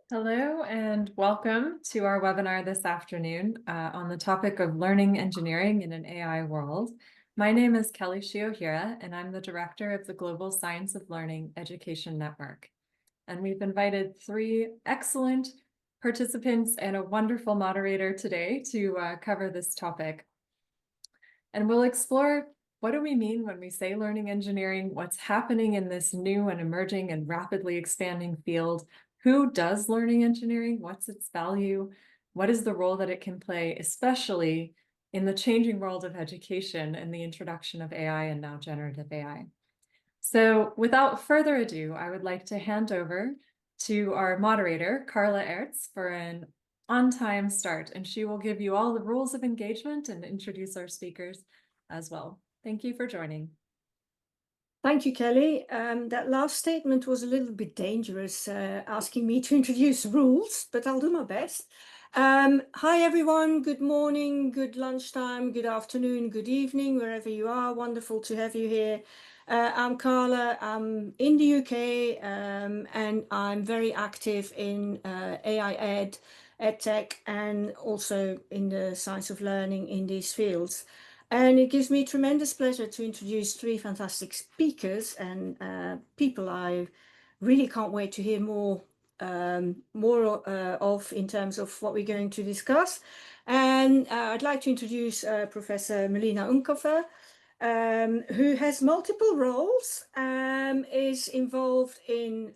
Hello and welcome to our webinar this afternoon on the topic of learning engineering in an AI world. My name is Kelly Shiohira, and I'm the director of the Global Science of Learning Education Network. And we've invited three excellent participants and a wonderful moderator today to cover this topic. And we'll explore, what do we mean when we say learning engineering? What's happening in this new and emerging and rapidly expanding field? Who does learning engineering? What's its value? What is the role that it can play, especially in the changing world of education and the introduction of AI and now generative AI? So without further ado, I would like to hand over to our moderator, Carla Aerts, for an on-time start, and she will give you all the rules of engagement and introduce our speakers as well. Thank you for joining. Thank you, Kelly. That last statement was a little bit dangerous, asking me to introduce rules, but I'll do my best. Hi, everyone. Good morning, good lunchtime, good afternoon, good evening, wherever you are. Wonderful to have you here. I'm Carla. I'm in the UK, and I'm very active in AI ed tech, and also in the science of learning in these fields. And it gives me tremendous pleasure to introduce three fantastic speakers and people I really can't wait to hear more of in terms of what we're going to discuss. And I'd like to introduce Professor Melina Uncapher, who has multiple roles, is involved in,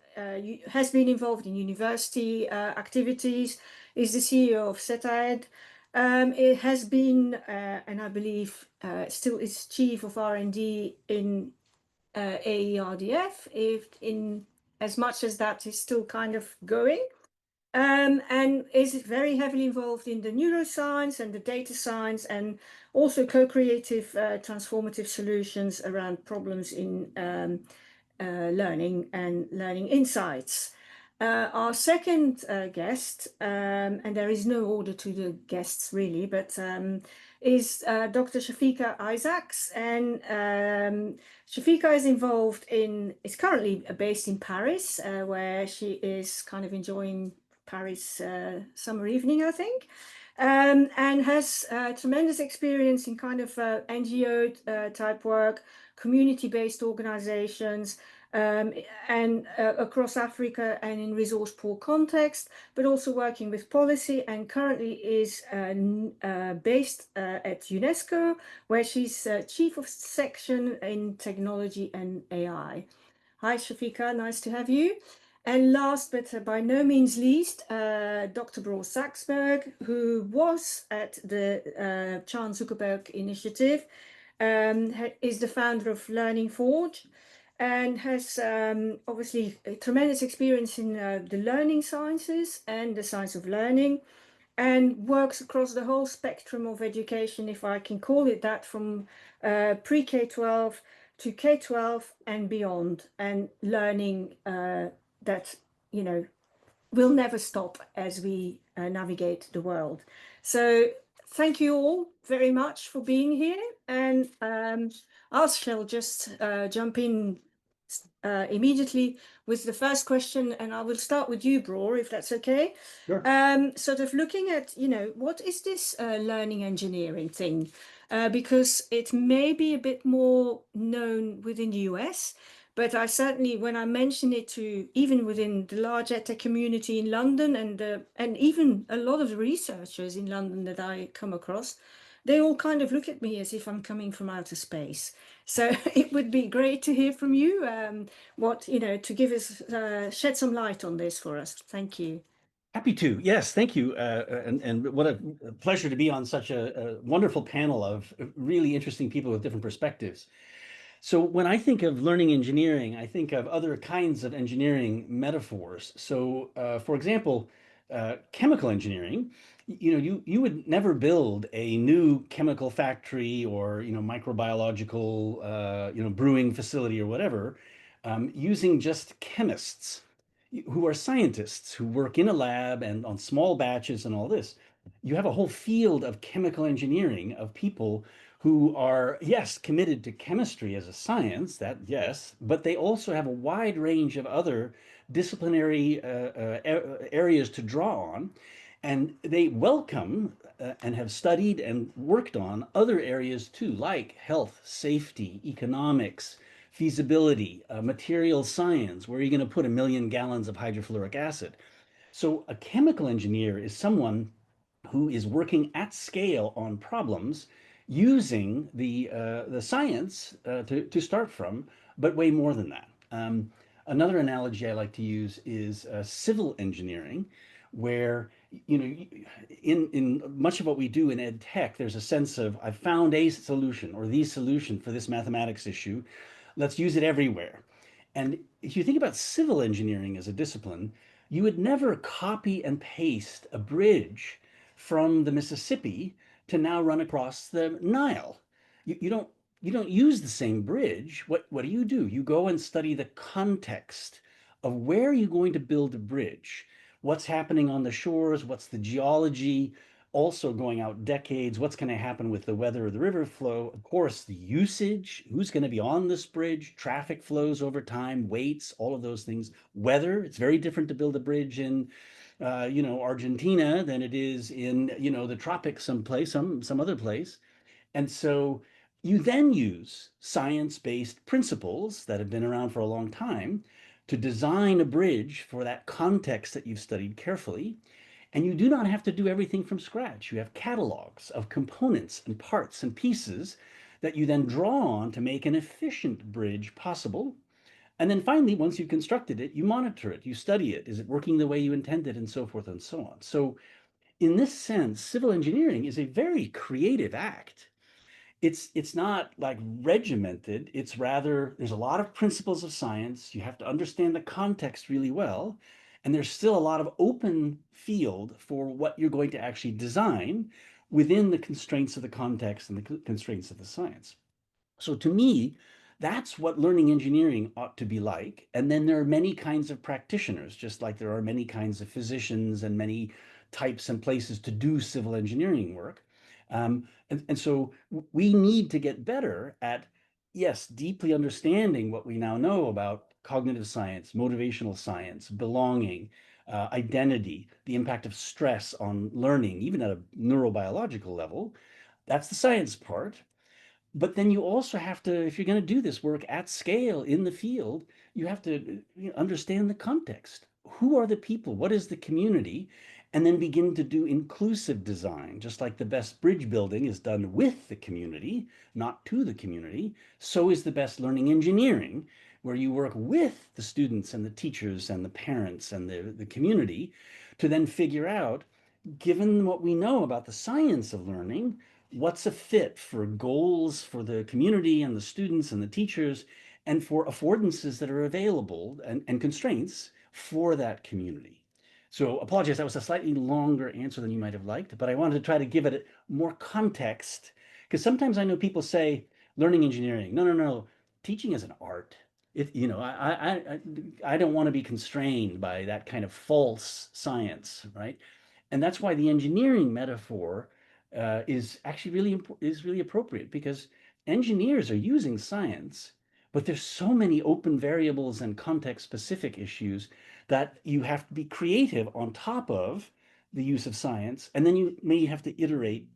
has been involved in university activities, is the CEO of SETAED. It has been, and I believe still is chief of R&D in AERDF, if in as much as that is still kind of going, and is very heavily involved in the neuroscience and the data science, and also co-creative transformative solutions around problems in learning and learning insights. Our second guest, and there is no order to the guests really, but is Dr. Shafika Isaacs. And Shafika is currently based in Paris, where she is kind of enjoying Paris summer evening, I think, and has tremendous experience in kind of NGO type work, community-based organizations, and across Africa and in resource poor context, but also working with policy, and currently is based at UNESCO, where she's chief of section in technology and AI. Hi, Shafika, nice to have you. And last but by no means least, Dr. Bror Saxberg, who was at the Chan Zuckerberg Initiative, is the founder of Learning Forge, and has obviously a tremendous experience in the learning sciences and the science of learning, and works across the whole spectrum of education, if I can call it that, from pre-K-12 to K-12 and beyond, and learning that, you know, will never stop as we navigate the world. So thank you all very much for being here, and I shall just jump in immediately with the first question, and I will start with you, Bror, if that's okay. Sure. Sort of looking at, what is this learning engineering thing? Because it may be a bit more known within the US, but I certainly, when I mention it to even within the large EdTech community in London, and even a lot of the researchers in London that I come across, they all kind of look at me as if I'm coming from outer space. So it would be great to hear from you, to give us, shed some light on this for us. Thank you. Happy to. Yes, thank you. And what a pleasure to be on such a wonderful panel of really interesting people with different perspectives. So when I think of learning engineering, I think of other kinds of engineering metaphors. So for example, chemical engineering, you would never build a new chemical factory or, microbiological, brewing facility or whatever, using just chemists who are scientists who work in a lab and on small batches and all this. You have a whole field of chemical engineering of people who are, yes, committed to chemistry as a science, that yes, but they also have a wide range of other disciplinary areas to draw on. And they welcome and have studied and worked on other areas too, like health, safety, economics, feasibility, material science. Where are you going to put 1 million gallons of hydrofluoric acid? So a chemical engineer is someone who is working at scale on problems using the science to start from, but way more than that. Another analogy I like to use is civil engineering, where in much of what we do in ed tech, there's a sense of I've found a solution or the solution for this mathematics issue. Let's use it everywhere. And if you think about civil engineering as a discipline, you would never copy and paste a bridge from the Mississippi to now run across the Nile. You don't use the same bridge. What do? You go and study the context of where you're going to build a bridge, what's happening on the shores, what's the geology, also going out decades, what's going to happen with the weather or the river flow, of course, the usage, who's going to be on this bridge, traffic flows over time, weights, all of those things, weather. It's very different to build a bridge in Argentina than it is in, the tropics someplace, some other place. And so you then use science-based principles that have been around for a long time to design a bridge for that context that you've studied carefully. And you do not have to do everything from scratch. You have catalogs of components and parts and pieces that you then draw on to make an efficient bridge possible. And then finally, once you've constructed it, you monitor it, you study it. Is it working the way you intended, and so forth and so on. So in this sense, civil engineering is a very creative act. It's not like regimented. It's rather, there's a lot of principles of science. You have to understand the context really well. And there's still a lot of open field for what you're going to actually design within the constraints of the context and the constraints of the science. So to me, that's what learning engineering ought to be like. And then there are many kinds of practitioners, just like there are many kinds of physicians and many types and places to do civil engineering work. And so we need to get better at, yes, deeply understanding what we now know about cognitive science, motivational science, belonging, identity, the impact of stress on learning, even at a neurobiological level. That's the science part. But then you also have to, if you're going to do this work at scale in the field, you have to understand the context. Who are the people? What is the community? And then begin to do inclusive design, just like the best bridge building is done with the community, not to the community. So is the best learning engineering, where you work with the students and the teachers and the parents and the community to then figure out, given what we know about the science of learning, what's a fit for goals for the community and the students and the teachers, and for affordances that are available and constraints for that community. So apologize, that was a slightly longer answer than you might have liked, but I wanted to try to give it more context, because sometimes I know people say learning engineering. No, no, no, teaching is an art. I don't want to be constrained by that kind of false science, right? And that's why the engineering metaphor is actually really appropriate, because engineers are using science, but there's so many open variables and context specific issues that you have to be creative on top of the use of science, and then you may have to iterate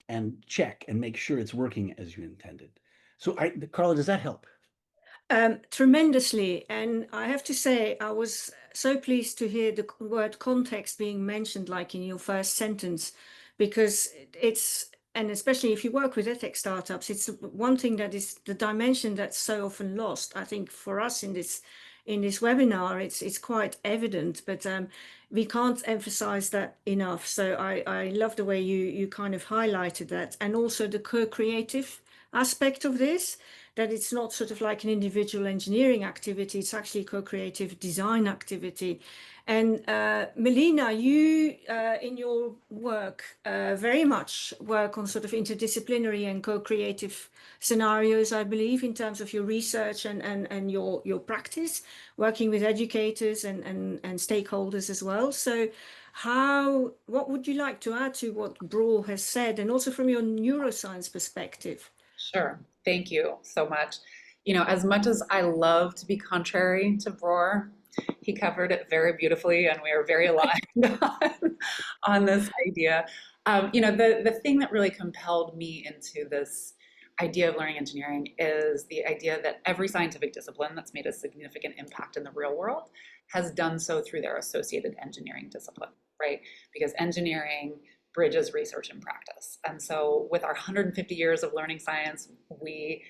and check and make sure it's working as you intended. So Carla, does that help? Tremendously. And I have to say, I was so pleased to hear the word context being mentioned, like in your first sentence, because and especially if you work with edtech startups, it's one thing that is the dimension that's so often lost. I think for us in this webinar, it's quite evident, but we can't emphasize that enough. So I love the way you kind of highlighted that, and also the co-creative aspect of this, that it's not sort of like an individual engineering activity, it's actually co-creative design activity. And Melina, you in your work very much work on sort of interdisciplinary and co-creative scenarios, I believe, in terms of your research and your practice, working with educators and stakeholders as well. So what would you like to add to what Bror has said, and also from your neuroscience perspective? Sure. Thank you so much. You know, as much as I love to be contrary to Bror, he covered it very beautifully, and we are very aligned on this idea. You know, the thing that really compelled me into this idea of learning engineering is the idea that every scientific discipline that's made a significant impact in the real world has done so through their associated engineering discipline, right? Because engineering bridges research and practice. And so with our 150 years of learning science, we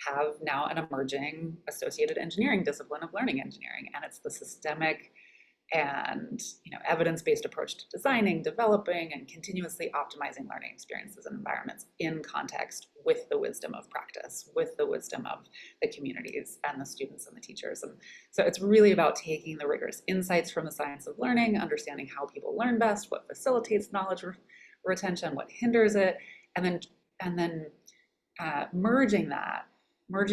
have now an emerging associated engineering discipline of learning engineering. And it's the systemic and evidence-based approach to designing, developing, and continuously optimizing learning experiences and environments in context with the wisdom of practice, with the wisdom of the communities and the students and the teachers. And so it's really about taking the rigorous insights from the science of learning, understanding how people learn best, what facilitates knowledge retention, what hinders it, and then merging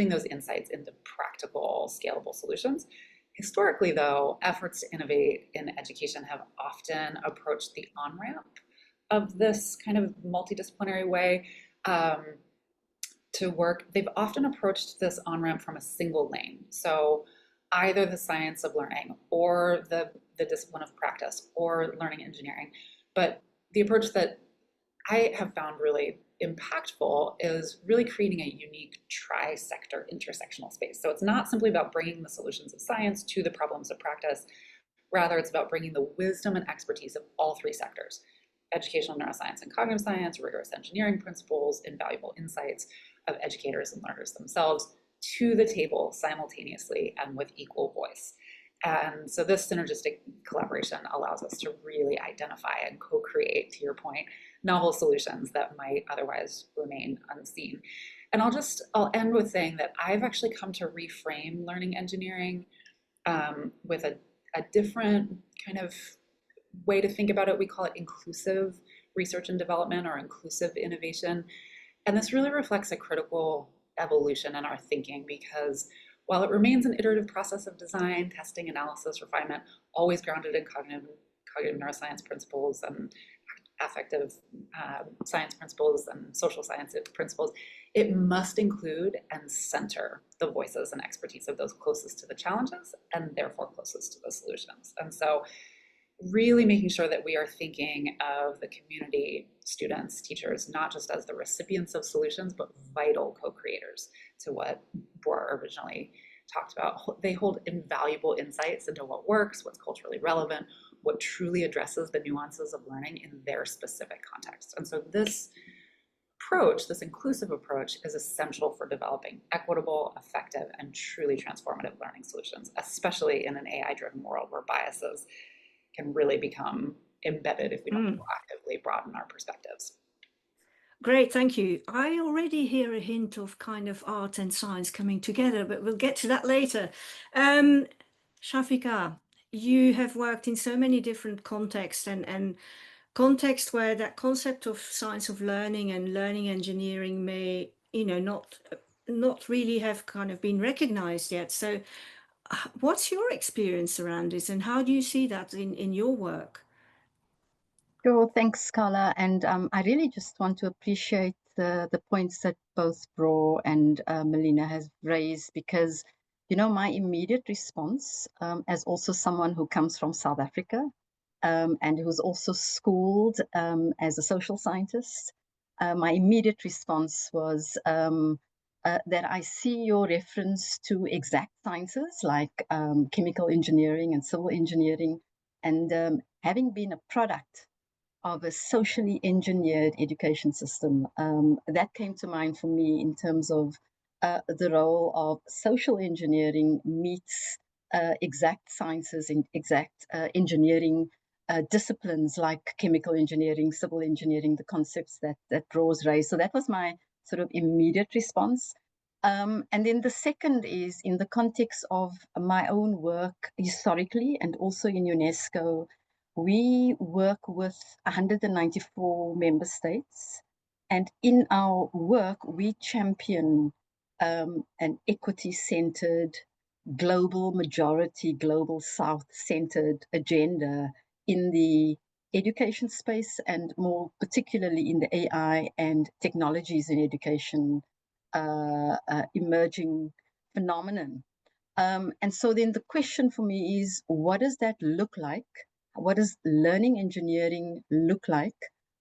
those insights into practical, scalable solutions. Historically, though, efforts to innovate in education have often approached the on-ramp of this kind of multidisciplinary way to work. They've often approached this on-ramp from a single lane. So either the science of learning or the discipline of practice or learning engineering. But the approach that I have found really impactful is really creating a unique tri-sector intersectional space. So it's not simply about bringing the solutions of science to the problems of practice. Rather, it's about bringing the wisdom and expertise of all three sectors: educational neuroscience and cognitive science, rigorous engineering principles, invaluable insights of educators and learners themselves to the table simultaneously and with equal voice. And so this synergistic collaboration allows us to really identify and co-create, to your point, novel solutions that might otherwise remain unseen. And I'll end with saying that I've actually come to reframe learning engineering with a different kind of way to think about it. We call it inclusive research and development, or inclusive innovation. And this really reflects a critical evolution in our thinking, because while it remains an iterative process of design, testing, analysis, refinement, always grounded in cognitive neuroscience principles and affective science principles and social science principles, it must include and center the voices and expertise of those closest to the challenges and therefore closest to the solutions. And so really making sure that we are thinking of the community, students, teachers, not just as the recipients of solutions, but vital co-creators to what Bror originally talked about. They hold invaluable insights into what works, what's culturally relevant, what truly addresses the nuances of learning in their specific context. And so this approach, this inclusive approach, is essential for developing equitable, effective, and truly transformative learning solutions, especially in an AI-driven world where biases can really become embedded if we don't proactively broaden our perspectives. Great, thank you. I already hear a hint of kind of art and science coming together, but we'll get to that later. Shafika, you have worked in so many different contexts and contexts where that concept of science of learning and learning engineering may, not really have kind of been recognized yet. So what's your experience around this, and how do you see that in your work? Sure, thanks, Carla. And I really just want to appreciate the points that both Bror and Melina has raised, because, my immediate response, as also someone who comes from South Africa and who's also schooled as a social scientist, my immediate response was that I see your reference to exact sciences like chemical engineering and civil engineering, and having been a product of a socially engineered education system. That came to mind for me in terms of the role of social engineering meets exact sciences and exact engineering disciplines like chemical engineering, civil engineering, the concepts that Bror's raised. So that was my sort of immediate response. And then the second is in the context of my own work historically and also in UNESCO. We work with 194 member states, and in our work, we champion an equity-centered, global majority, global South-centered agenda in the education space, and more particularly in the AI and technologies in education emerging phenomenon. And so then the question for me is, what does that look like? What does learning engineering look like?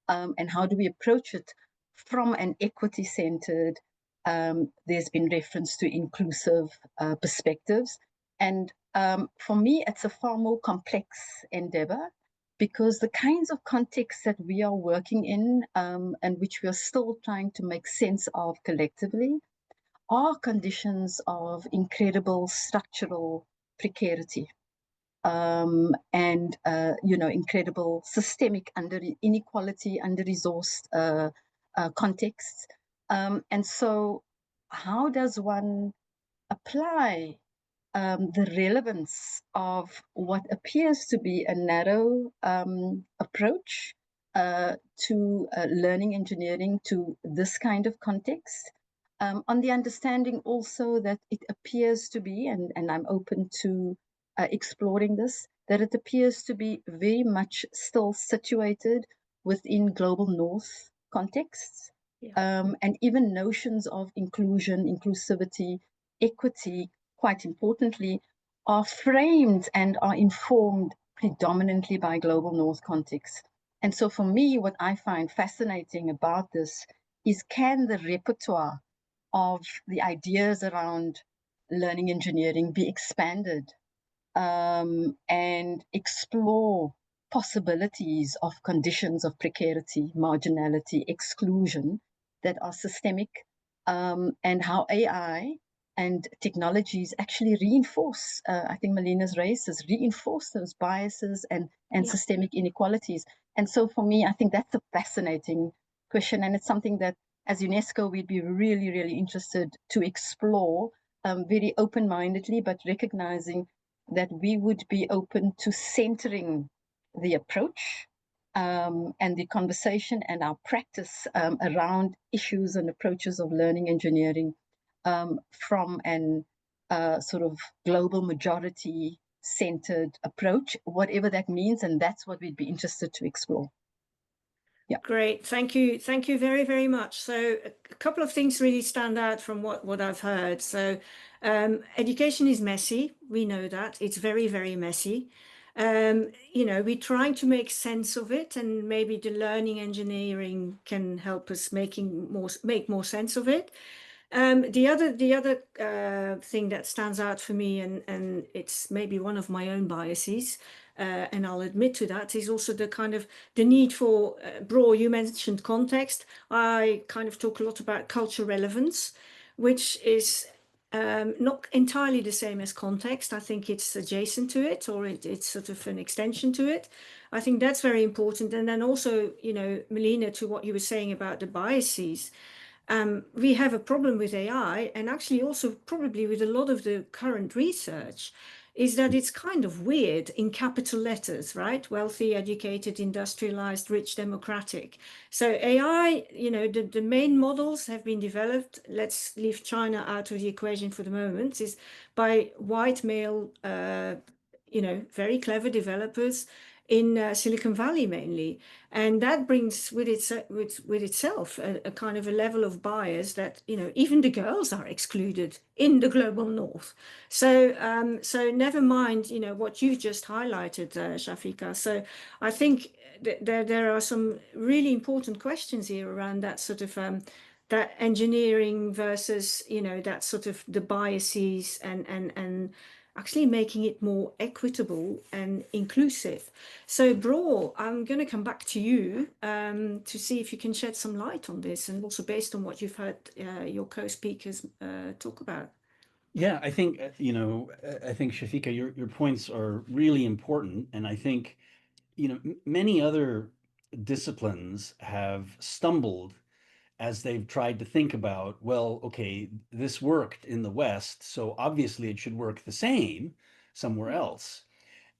And how do we approach it from an equity-centered, there's been reference to inclusive perspectives. And for me, it's a far more complex endeavor, because the kinds of contexts that we are working in and which we are still trying to make sense of collectively are conditions of incredible structural precarity and incredible systemic inequality, under-resourced contexts. And so how does one apply the relevance of what appears to be a narrow approach to learning engineering to this kind of context, on the understanding also that it appears to be, and I'm open to exploring this, that it appears to be very much still situated within global North contexts, and even notions of inclusion, inclusivity, equity, quite importantly, are framed and are informed predominantly by global North context. And so for me, what I find fascinating about this is, can the repertoire of the ideas around learning engineering be expanded and explore possibilities of conditions of precarity, marginality, exclusion that are systemic, and how AI and technologies actually reinforce, I think Melina's raised this, reinforce those biases and systemic inequalities. And so for me, I think that's a fascinating question, and it's something that as UNESCO, we'd be really, really interested to explore very open-mindedly, but recognizing that we would be open to centering the approach and the conversation and our practice around issues and approaches of learning engineering from an sort of global majority centered approach, whatever that means, and that's what we'd be interested to explore. Yeah. Great. Thank you. Thank you very, very much. So a couple of things really stand out from what I've heard. So education is messy. We know that. It's very, very messy. We're trying to make sense of it, and maybe the learning engineering can help us make more sense of it. The other thing that stands out for me, and it's maybe one of my own biases, and I'll admit to that, is also the need for, Bror, you mentioned context. I kind of talk a lot about culture relevance, which is not entirely the same as context. I think it's adjacent to it, or it's sort of an extension to it. I think that's very important. And then also, Melina, to what you were saying about the biases, we have a problem with AI, and actually also probably with a lot of the current research, is that it's kind of weird in capital letters, right? Wealthy, educated, industrialized, rich, democratic. So AI, the main models have been developed, let's leave China out of the equation for the moment, is by white male, very clever developers in Silicon Valley mainly. And that brings with itself a kind of a level of bias that, even the girls are excluded in the global North. So never mind, what you've just highlighted, Shafika. So I think there are some really important questions here around that sort of that engineering versus, that sort of the biases and actually making it more equitable and inclusive. So Bror, I'm going to come back to you to see if you can shed some light on this, and also based on what you've heard your co-speakers talk about. Yeah, I think, I think Shafika, your points are really important. And I think, many other disciplines have stumbled as they've tried to think about, well, okay, this worked in the West, so obviously it should work the same somewhere else.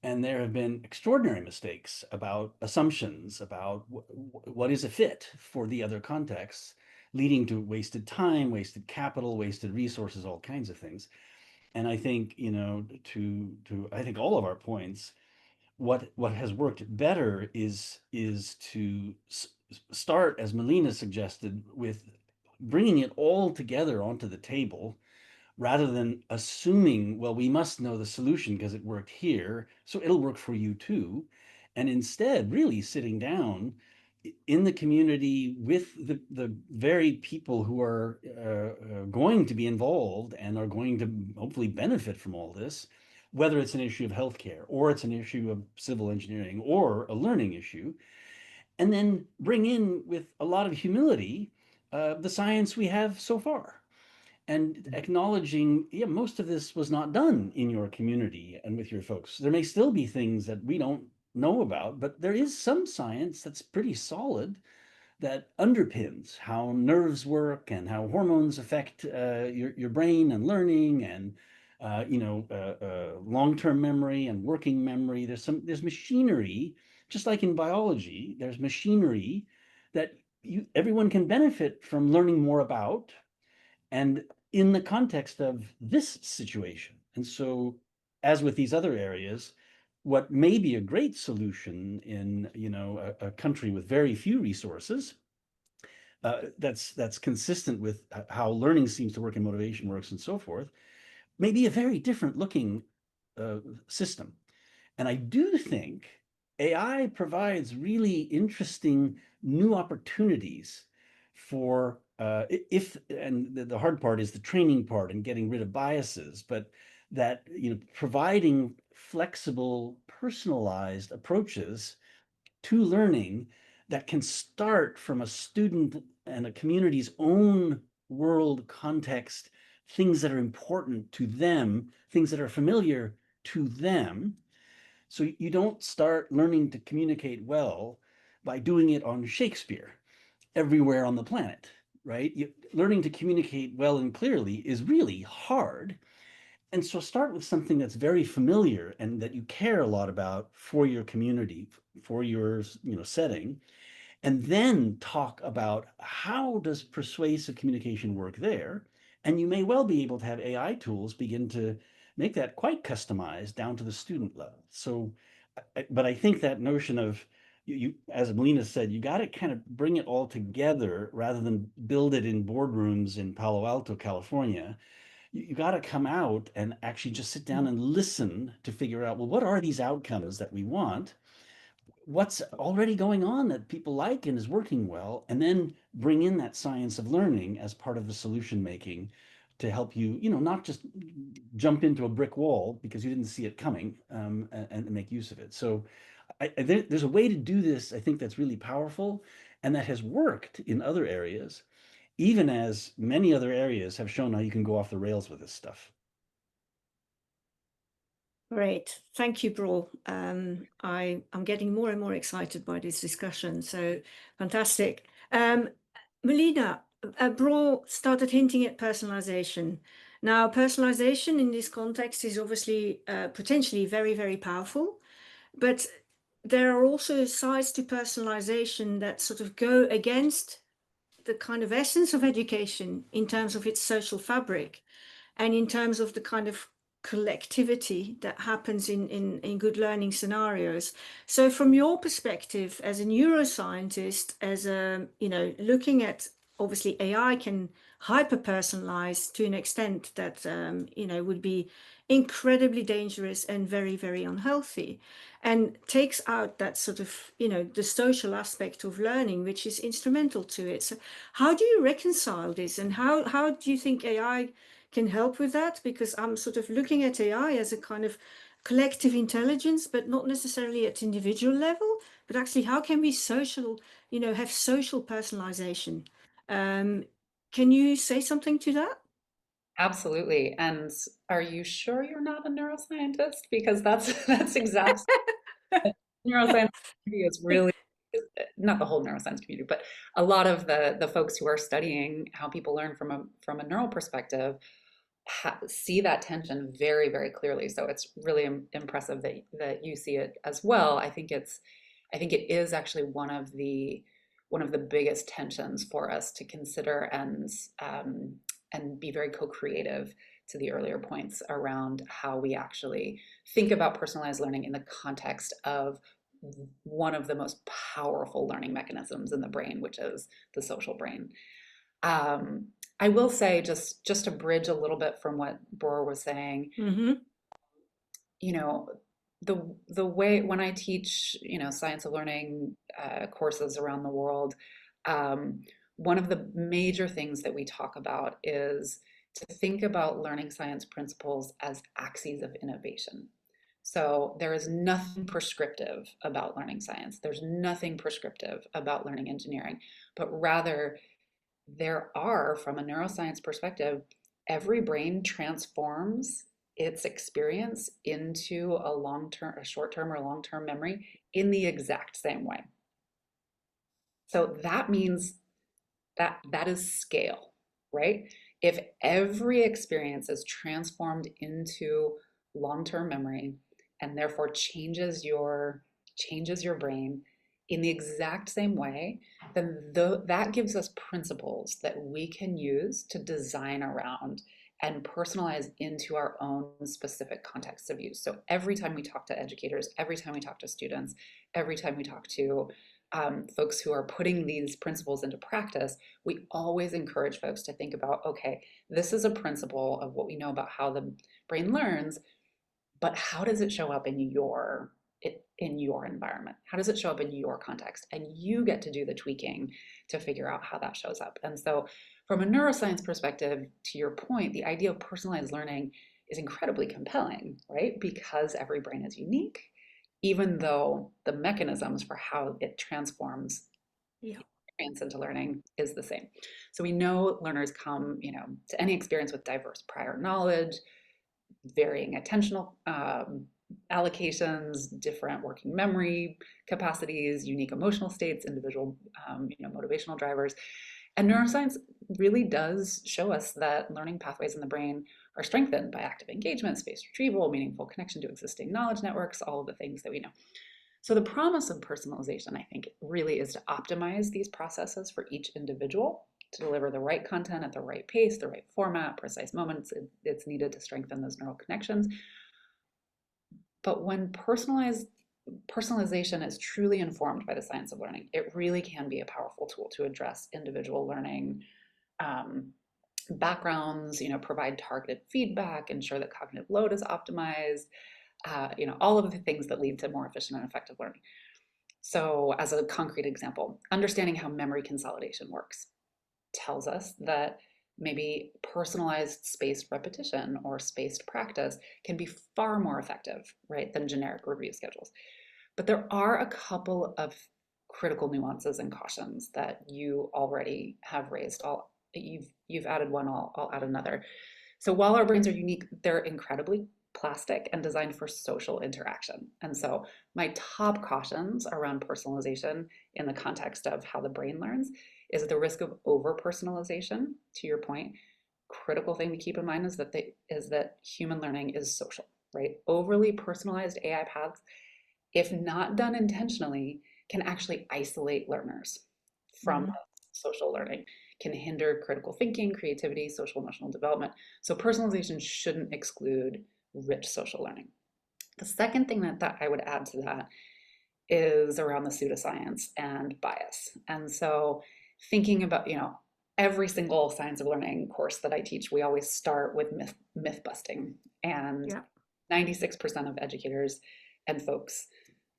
And there have been extraordinary mistakes about assumptions about what is a fit for the other contexts, leading to wasted time, wasted capital, wasted resources, all kinds of things. And I think, you know, to I think all of our points, what has worked better is to start, as Melina suggested, with bringing it all together onto the table rather than assuming, well, we must know the solution because it worked here, so it'll work for you too. And instead, really sitting down in the community with the very people who are going to be involved and are going to hopefully benefit from all this, whether it's an issue of healthcare or it's an issue of civil engineering or a learning issue, and then bring in with a lot of humility the science we have so far and acknowledging, yeah, most of this was not done in your community and with your folks. There may still be things that we don't know about, but there is some science that's pretty solid that underpins how nerves work and how hormones affect your brain and learning and long-term memory and working memory. There's machinery, just like in biology. There's machinery that everyone can benefit from learning more about, and in the context of this situation. And so, as with these other areas, what may be a great solution in a country with very few resources, that's consistent with how learning seems to work and motivation works and so forth, may be a very different looking system. And I do think AI provides really interesting new opportunities for and the hard part is the training part and getting rid of biases, but that providing flexible, personalized approaches to learning that can start from a student and a community's own world context, things that are important to them, things that are familiar to them. So you don't start learning to communicate well by doing it on Shakespeare everywhere on the planet, right? Learning to communicate well and clearly is really hard. And so start with something that's very familiar and that you care a lot about for your community, for your setting, and then talk about how does persuasive communication work there. And you may well be able to have AI tools begin to make that quite customized down to the student level. So, but I think that notion of as Melina said, you got to kind of bring it all together rather than build it in boardrooms in Palo Alto, California. You got to come out and actually just sit down and listen to figure out, well, what are these outcomes that we want? What's already going on that people like and is working well, and then bring in that science of learning as part of the solution making to help you, not just jump into a brick wall because you didn't see it coming, and make use of it. So there's a way to do this, I think, that's really powerful and that has worked in other areas, even as many other areas have shown how you can go off the rails with this stuff. Great. Thank you, Bror. I'm getting more and more excited by this discussion. So fantastic. Melina, Bror started hinting at personalization. Now, personalization in this context is obviously potentially very, very powerful, but there are also sides to personalization that sort of go against the kind of essence of education in terms of its social fabric and in terms of the kind of collectivity that happens in good learning scenarios. So from your perspective as a neuroscientist, as a, looking at, obviously AI can hyper personalize to an extent that, would be incredibly dangerous and very, very unhealthy, and takes out that sort of, the social aspect of learning, which is instrumental to it. So how do you reconcile this, and how do you think AI can help with that? Because I'm sort of looking at AI as a kind of collective intelligence, but not necessarily at individual level, but actually how can we have social personalization? Can you say something to that? Absolutely. And are you sure you're not a neuroscientist? Because that's exactly neuroscience is really not the whole neuroscience community, but a lot of the folks who are studying how people learn from a neural perspective see that tension very, very clearly. So it's really impressive that you see it as well. I think it is actually one of the biggest tensions for us to consider and be very co-creative, to the earlier points around how we actually think about personalized learning in the context of one of the most powerful learning mechanisms in the brain, which is the social brain. I will say, just to bridge a little bit from what Bror was saying, you know, the way when I teach, science of learning courses around the world, one of the major things that we talk about is to think about learning science principles as axes of innovation. So there is nothing prescriptive about learning science. There's nothing prescriptive about learning engineering, but rather there are, from a neuroscience perspective, every brain transforms its experience into a short-term or long-term memory in the exact same way. So that means that is scale, right? If every experience is transformed into long-term memory and therefore changes your brain in the exact same way, then that gives us principles that we can use to design around and personalize into our own specific contexts of use. So every time we talk to educators, every time we talk to students, every time we talk to folks who are putting these principles into practice, we always encourage folks to think about, okay, this is a principle of what we know about how the brain learns, but how does it show up in your environment? How does it show up in your context? And you get to do the tweaking to figure out how that shows up. And so from a neuroscience perspective, to your point, the idea of personalized learning is incredibly compelling, right? Because every brain is unique, even though the mechanisms for how it transforms experience into learning is the same. So we know learners come, to any experience with diverse prior knowledge, varying attentional allocations, different working memory capacities, unique emotional states, individual, motivational drivers. And neuroscience really does show us that learning pathways in the brain are strengthened by active engagement, spaced retrieval, meaningful connection to existing knowledge networks, all of the things that we know. So the promise of personalization, I think, really is to optimize these processes for each individual to deliver the right content at the right pace, the right format, precise moments it's needed to strengthen those neural connections. But when personalization is truly informed by the science of learning, it really can be a powerful tool to address individual learning backgrounds, provide targeted feedback, ensure that cognitive load is optimized, all of the things that lead to more efficient and effective learning. So as a concrete example, understanding how memory consolidation works tells us that maybe personalized spaced repetition or spaced practice can be far more effective, right, than generic review schedules. But there are a couple of critical nuances and cautions that you already have raised. You've added one, I'll add another. So while our brains are unique, they're incredibly plastic and designed for social interaction. And so my top cautions around personalization in the context of how the brain learns is the risk of over-personalization. To your point, critical thing to keep in mind is that human learning is social, right? Overly personalized AI paths, if not done intentionally, can actually isolate learners from social learning, can hinder critical thinking, creativity, social emotional development. So personalization shouldn't exclude rich social learning. The second thing that I would add to that is around the pseudoscience and bias. And so thinking about, every single science of learning course that I teach, we always start with myth busting. And 96% of educators and folks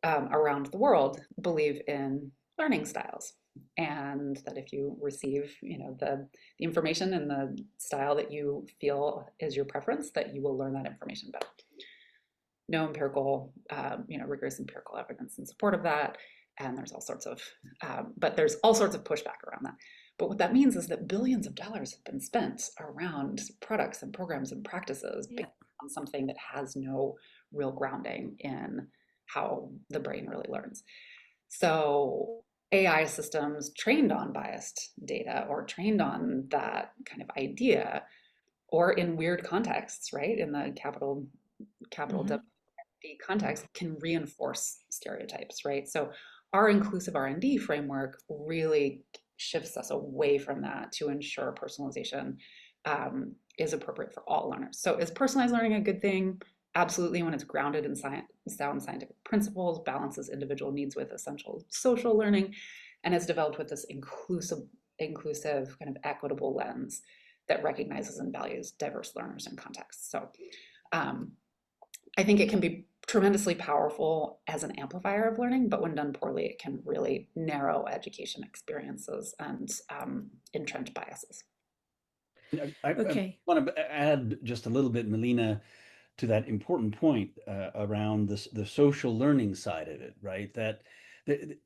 around the world believe in learning styles, and that if you receive the information in the style that you feel is your preference, that you will learn that information better. No empirical, rigorous empirical evidence in support of that, and there's all sorts of pushback around that. But what that means is that billions of dollars have been spent around products and programs and practices based on something that has no real grounding in how the brain really learns. So AI systems trained on biased data or trained on that kind of idea, or in weird contexts, right? In the capital W context, can reinforce stereotypes, right? So our inclusive R&D framework really shifts us away from that to ensure personalization is appropriate for all learners. So is personalized learning a good thing? Absolutely, when it's grounded in sound scientific principles, balances individual needs with essential social learning, and is developed with this inclusive kind of equitable lens that recognizes and values diverse learners and contexts. So I think it can be tremendously powerful as an amplifier of learning, but when done poorly, it can really narrow education experiences and entrench biases. I Okay. want to add just a little bit, Melina, to that important point around the social learning side of it, right? That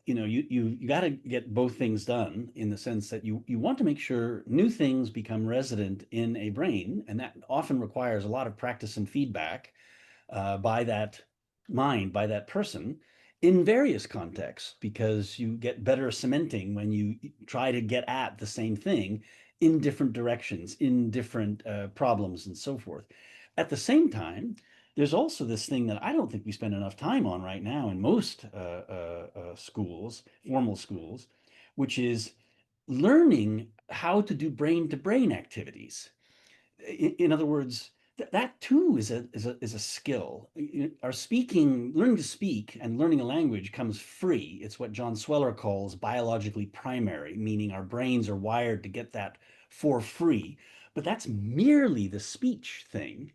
you got to get both things done in the sense that you want to make sure new things become resident in a brain, and that often requires a lot of practice and feedback by that mind, by that person, in various contexts, because you get better cementing when you try to get at the same thing in different directions, in different problems, and so forth. At the same time, there's also this thing that I don't think we spend enough time on right now in most schools, formal schools, which is learning how to do brain-to-brain activities. In other words, that too is a skill. Our speaking, learning to speak and learning a language comes free. It's what John Sweller calls biologically primary, meaning our brains are wired to get that for free. But that's merely the speech thing.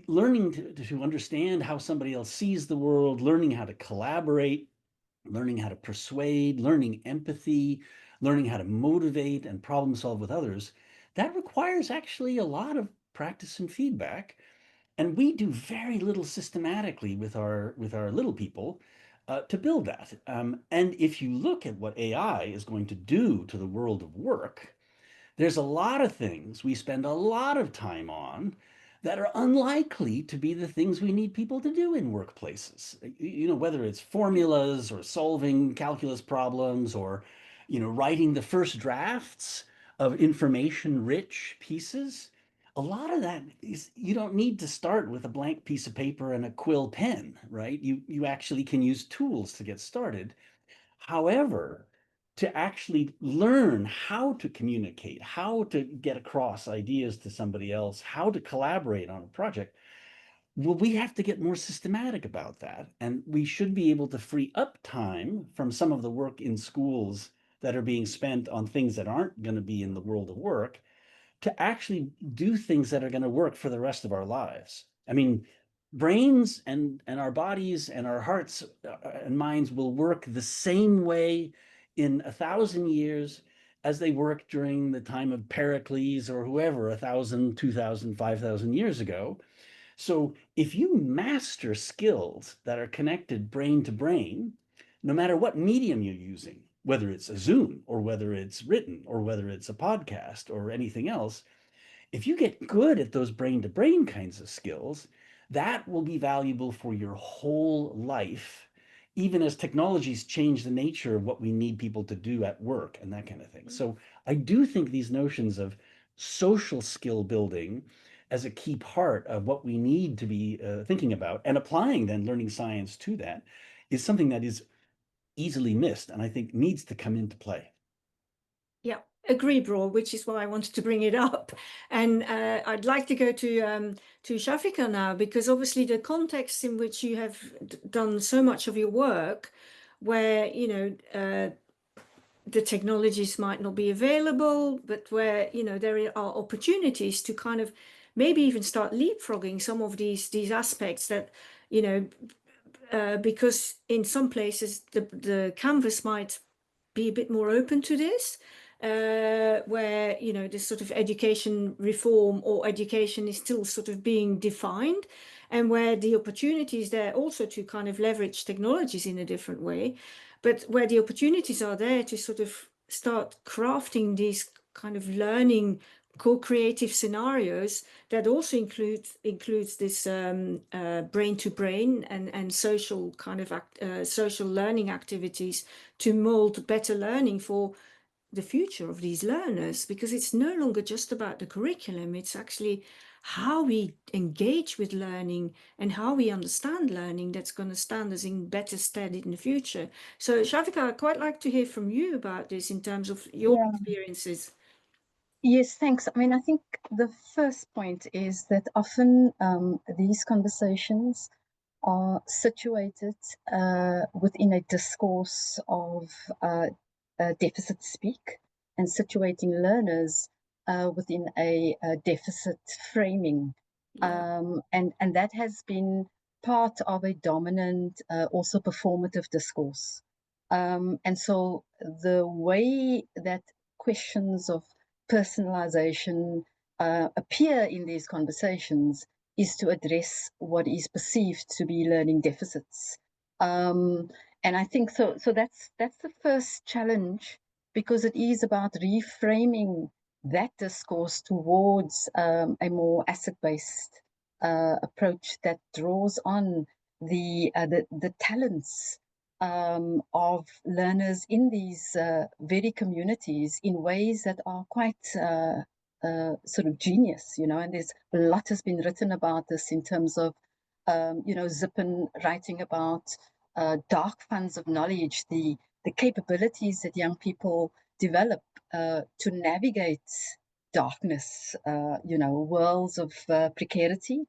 Learning to understand how somebody else sees the world, learning how to collaborate, learning how to persuade, learning empathy, learning how to motivate and problem solve with others, that requires actually a lot of practice and feedback. And we do very little systematically with our little people to build that. And if you look at what AI is going to do to the world of work, there's a lot of things we spend a lot of time on that are unlikely to be the things we need people to do in workplaces. Whether it's formulas or solving calculus problems or, writing the first drafts of information-rich pieces. A lot of that is, you don't need to start with a blank piece of paper and a quill pen, right? You actually can use tools to get started. However, to actually learn how to communicate, how to get across ideas to somebody else, how to collaborate on a project, well, we have to get more systematic about that. And we should be able to free up time from some of the work in schools that are being spent on things that aren't going to be in the world of work to actually do things that are going to work for the rest of our lives. I mean, brains and our bodies and our hearts and minds will work the same way in 1,000 years as they worked during the time of Pericles or whoever 1,000, 2,000, 5,000 years ago. So if you master skills that are connected brain to brain, no matter what medium you're using, whether it's a Zoom or whether it's written or whether it's a podcast or anything else, if you get good at those brain to brain kinds of skills, that will be valuable for your whole life, even as technologies change the nature of what we need people to do at work and that kind of thing. So I do think these notions of social skill building as a key part of what we need to be thinking about and applying then learning science to that is something that is easily missed and I think needs to come into play. Yeah, agree, Bror, which is why I wanted to bring it up. And I'd like to go to Shafika now, because obviously the context in which you have done so much of your work, where, the technologies might not be available, but where, there are opportunities to kind of maybe even start leapfrogging some of these aspects that, because in some places the canvas might be a bit more open to this, where this sort of education reform or education is still sort of being defined, and where the opportunities there also to kind of leverage technologies in a different way, but where the opportunities are there to sort of start crafting these kind of learning co-creative scenarios that also includes this brain-to-brain and social kind of social learning activities to mold better learning for the future of these learners, because it's no longer just about the curriculum. It's actually how we engage with learning and how we understand learning that's going to stand us in better stead in the future. So Shafika, I'd quite like to hear from you about this in terms of your experiences. Yes, thanks. I mean, I think the first point is that often these conversations are situated within a discourse of deficit speak, and situating learners within a deficit framing. And that has been part of a dominant, also performative discourse. And so the way that questions of personalization appear in these conversations is to address what is perceived to be learning deficits. And I think so that's the first challenge, because it is about reframing that discourse towards a more asset-based approach that draws on the talents of learners in these very communities in ways that are quite sort of genius, you know, and there's a lot has been written about this in terms of, you know, Zippen writing about dark funds of knowledge, the capabilities that young people develop to navigate darkness, you know, worlds of precarity.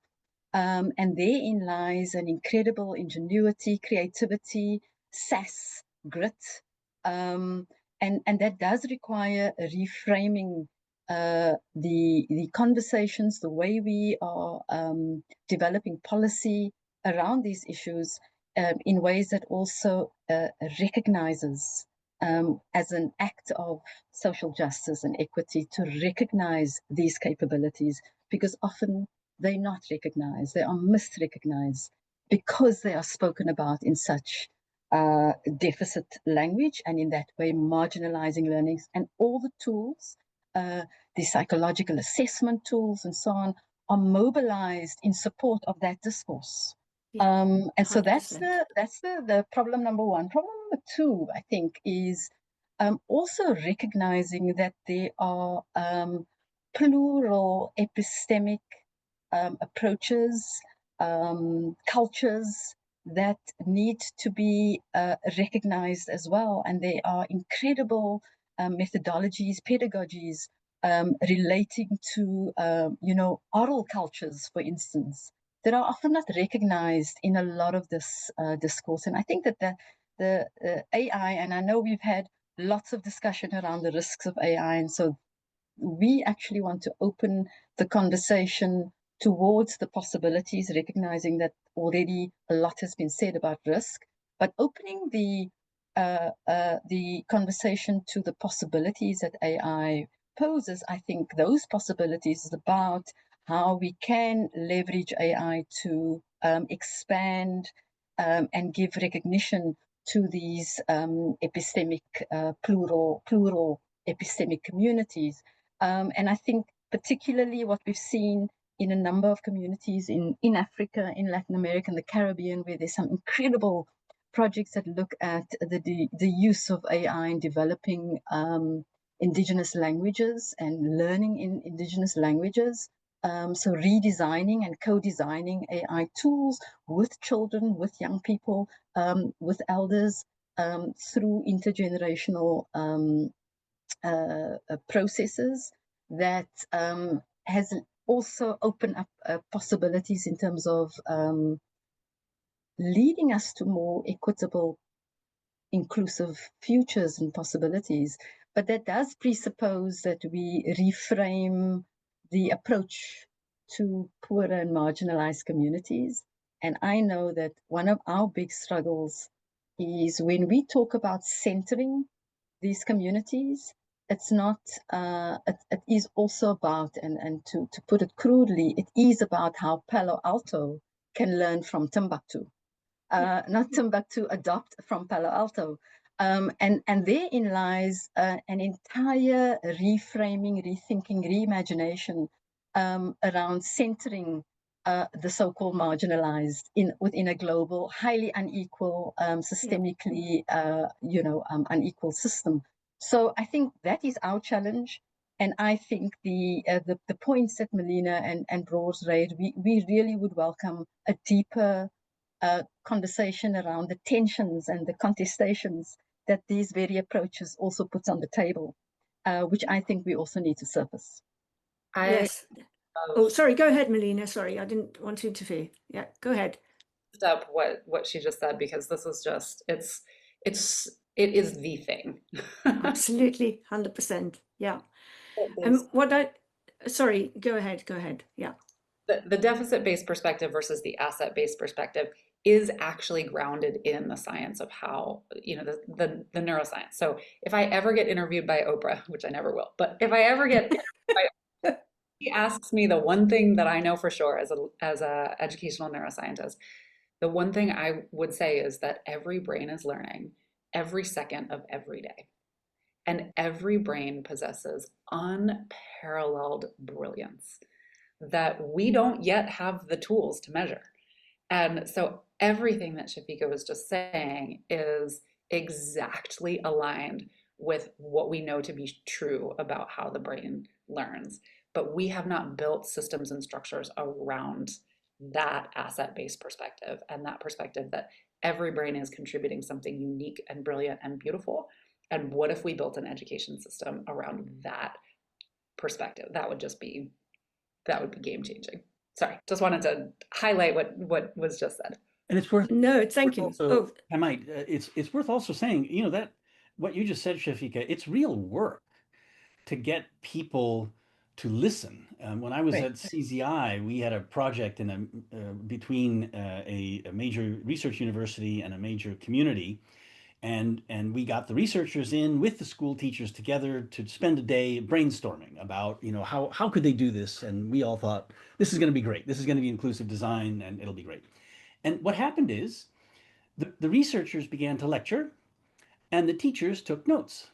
And therein lies an incredible ingenuity, creativity, sass, grit. And that does require a reframing the conversations, the way we are developing policy around these issues in ways that also recognizes as an act of social justice and equity to recognize these capabilities, because often they're not recognized, they are misrecognized because they are spoken about in such deficit language, and in that way marginalizing learnings. And all the tools, the psychological assessment tools and so on, are mobilized in support of that discourse. And so 100%. that's the problem number one. Problem number two, I think, is also recognizing that there are plural epistemic approaches, cultures that need to be recognized as well. And there are incredible methodologies, pedagogies relating to, you know, oral cultures, for instance, that are often not recognized in a lot of this discourse. And I think that the AI, and I know we've had lots of discussion around the risks of AI, and so we actually want to open the conversation towards the possibilities, recognizing that already a lot has been said about risk, but opening the conversation to the possibilities that AI poses. I think those possibilities is about how we can leverage AI to expand and give recognition to these epistemic, plural epistemic communities. And I think particularly what we've seen in a number of communities in Africa, in Latin America, and the Caribbean, where there's some incredible projects that look at the use of AI in developing indigenous languages and learning in indigenous languages. So redesigning and co-designing AI tools with children, with young people, with elders, through intergenerational processes that has also opened up possibilities in terms of leading us to more equitable, inclusive futures and possibilities. But that does presuppose that we reframe the approach to poorer and marginalized communities. And I know that one of our big struggles is when we talk about centering these communities, it's not, it is also about, and to put it crudely, it is about how Palo Alto can learn from Timbuktu. Not Timbuktu adopt from Palo Alto. And therein lies an entire reframing, rethinking, reimagination around centering the so-called marginalized within a global, highly unequal, systemically, unequal system. So I think that is our challenge. And I think the points that Melina and Bror's raised, we really would welcome a deeper conversation around the tensions and the contestations that these very approaches also puts on the table, which I think we also need to surface. Yes. Oh, sorry, go ahead, Melina. Sorry, I didn't want to interfere. Yeah, go ahead. Up what she just said, because this is just it is the thing. Absolutely, 100%. Yeah. Sorry, go ahead. Yeah. The deficit-based perspective versus the asset-based perspective is actually grounded in the science of how, the neuroscience. So if I ever get interviewed by Oprah, which I never will, but if I ever get interviewed by, he asks me the one thing that I know for sure as a educational neuroscientist, the one thing I would say is that every brain is learning every second of every day. And every brain possesses unparalleled brilliance that we don't yet have the tools to measure. And so everything that Shafika was just saying is exactly aligned with what we know to be true about how the brain learns. But we have not built systems and structures around that asset-based perspective, and that perspective that every brain is contributing something unique and brilliant and beautiful. And what if we built an education system around that perspective? That would be game changing. Sorry, just wanted to highlight what was just said. And it's worth No, thank you. also, I might, it's worth also saying, that what you just said, Shafika, it's real work to get people to listen. When I was Right. at CZI, we had a project between a major research university and a major community. And we got the researchers in with the school teachers together to spend a day brainstorming about, how could they do this? And we all thought, this is going to be great. This is going to be inclusive design and it'll be great. And what happened is the researchers began to lecture and the teachers took notes.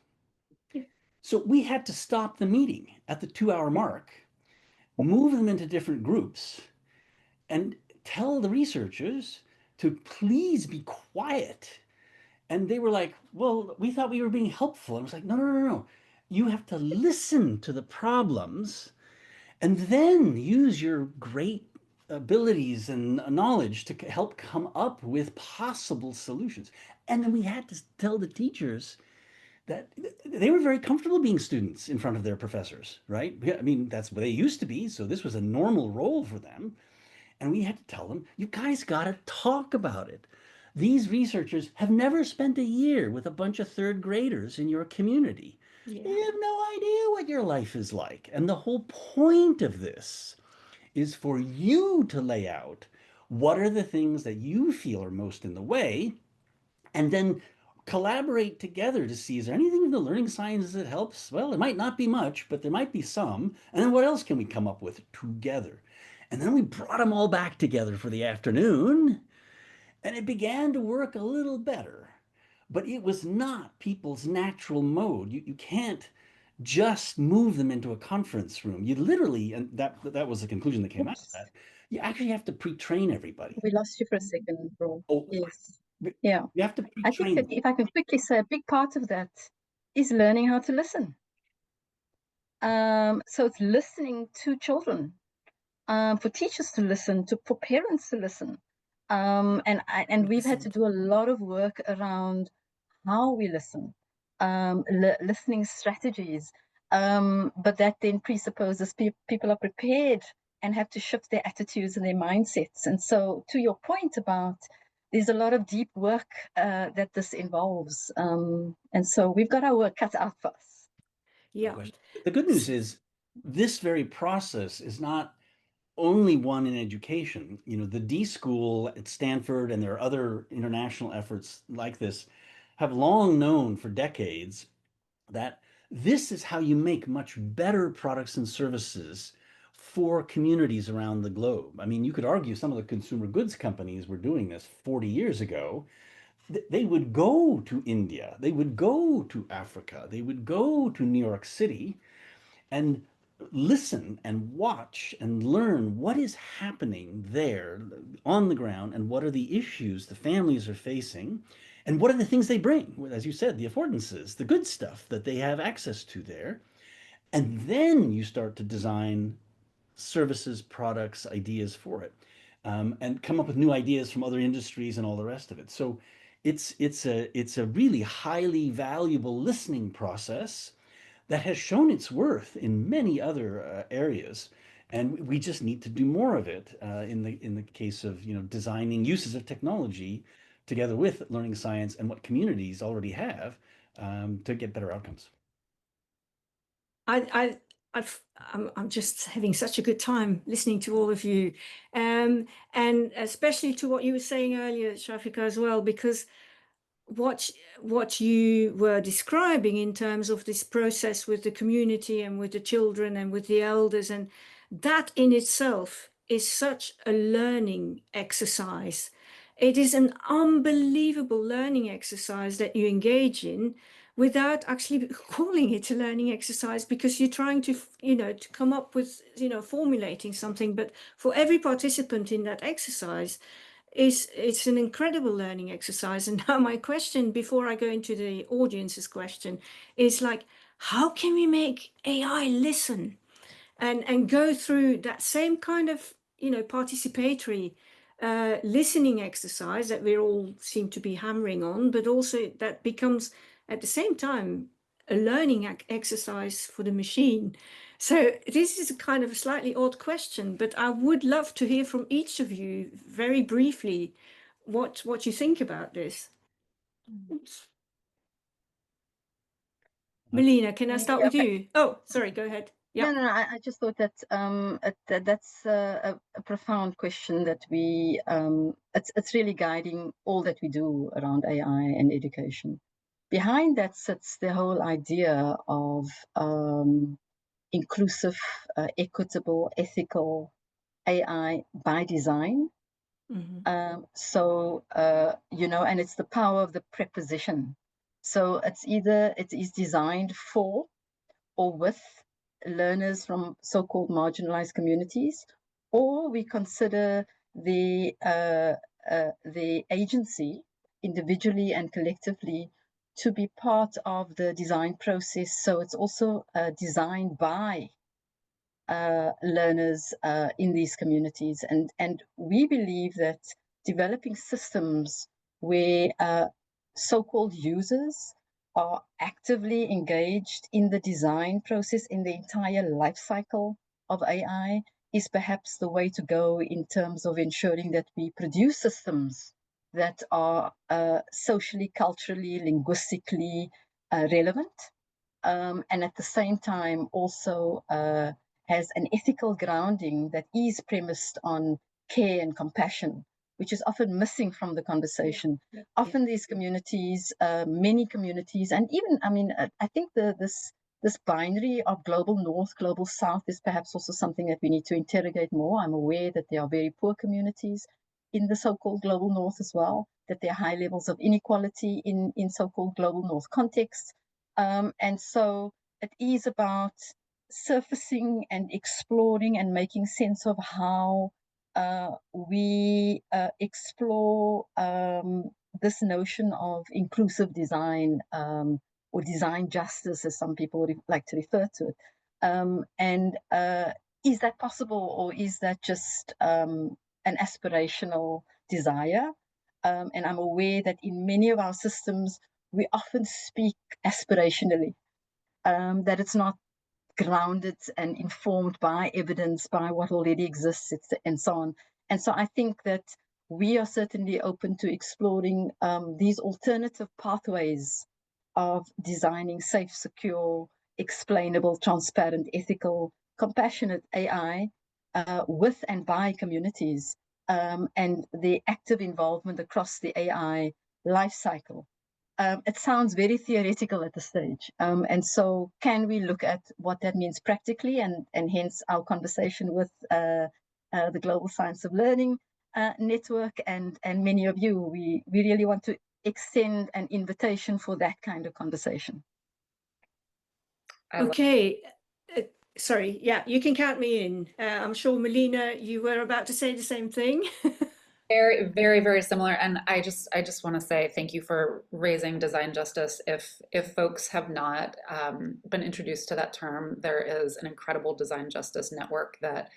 So we had to stop the meeting at the 2-hour mark, move them into different groups, and tell the researchers to please be quiet. And they were like, well, we thought we were being helpful. And I was like, no. You have to listen to the problems and then use your great abilities and knowledge to help come up with possible solutions. And then we had to tell the teachers that they were very comfortable being students in front of their professors, right? I mean, that's what they used to be. So this was a normal role for them. And we had to tell them, you guys got to talk about it. These researchers have never spent a year with a bunch of third graders in your community. Yeah. They have no idea what your life is like. And the whole point of this is for you to lay out what are the things that you feel are most in the way, and then collaborate together to see, is there anything in the learning sciences that helps? Well, it might not be much, but there might be some. And then what else can we come up with together? And then we brought them all back together for the afternoon, and it began to work a little better. But it was not people's natural mode. You can't just move them into a conference room. You literally, and that was the conclusion that came out of that, you actually have to pre-train everybody. We lost you for a second, Bro. Oh, yes. Yeah. You have to I pre-train think that them. if I can quickly say, a big part of that is learning how to listen. So it's listening to children, for teachers to listen, for parents to listen. And we've had to do a lot of work around how we listen, listening strategies. But that then presupposes people are prepared and have to shift their attitudes and their mindsets. And so to your point about, there's a lot of deep work that this involves. And so we've got our work cut out for us. Yeah. The good news is this very process is not only one in education. The D School at Stanford, and there are other international efforts like this, have long known for decades that this is how you make much better products and services for communities around the globe. I mean, you could argue some of the consumer goods companies were doing this 40 years ago. they would go to India, they would go to Africa, they would go to New York City and listen and watch and learn what is happening there on the ground and what are the issues the families are facing and what are the things they bring, as you said, the affordances, the good stuff that they have access to there. And then you start to design services, products, ideas for it, and come up with new ideas from other industries and all the rest of it. So it's a really highly valuable listening process that has shown its worth in many other areas, and we just need to do more of it in the case of designing uses of technology together with learning science and what communities already have to get better outcomes. I'm just having such a good time listening to all of you, and especially to what you were saying earlier, Shafika, as well, because what you were describing in terms of this process with the community and with the children and with the elders, and that in itself is such a learning exercise. It is an unbelievable learning exercise that you engage in without actually calling it a learning exercise, because you're trying to, to come up with, formulating something. But for every participant in that exercise, it's an incredible learning exercise. And now my question, before I go into the audience's question, is like, how can we make AI listen and go through that same kind of, participatory listening exercise that we all seem to be hammering on, but also that becomes at the same time a learning exercise for the machine. So this is a kind of a slightly odd question, but I would love to hear from each of you very briefly what you think about this. Oops. Melina, can I start with you? Oh, sorry, go ahead. Yeah. No, I just thought that that's a profound question that we it's really guiding all that we do around AI and education. Behind that sits the whole idea of inclusive, equitable, ethical AI by design. Mm-hmm. So and it's the power of the preposition. So it is designed for or with learners from so-called marginalized communities, or we consider the agency individually and collectively to be part of the design process. So it's also designed by learners in these communities. And we believe that developing systems where so-called users are actively engaged in the design process in the entire life cycle of AI is perhaps the way to go in terms of ensuring that we produce systems that are socially, culturally, linguistically relevant, and at the same time also has an ethical grounding that is premised on care and compassion, which is often missing from the conversation. Often these communities, many communities, and even, I think this binary of global north, global south is perhaps also something that we need to interrogate more. I'm aware that there are very poor communities in the so-called global north as well, that there are high levels of inequality in so-called global north contexts. And so it is about surfacing and exploring and making sense of how we explore this notion of inclusive design, or design justice, as some people would like to refer to it. And is that possible, or is that just an aspirational desire? And I'm aware that in many of our systems, we often speak aspirationally, that it's not grounded and informed by evidence, by what already exists, and so on. And so I think that we are certainly open to exploring these alternative pathways of designing safe, secure, explainable, transparent, ethical, compassionate AI with and by communities, and the active involvement across the AI life cycle. It sounds very theoretical at this stage. And so can we look at what that means practically, and hence our conversation with the Global Science of Learning Network and many of you. We really want to extend an invitation for that kind of conversation. Okay. Sorry, yeah, you can count me in. I'm sure, Melina, you were about to say the same thing. Very, very, very similar. And I just want to say thank you for raising design justice. If folks have not been introduced to that term, there is an incredible design justice network that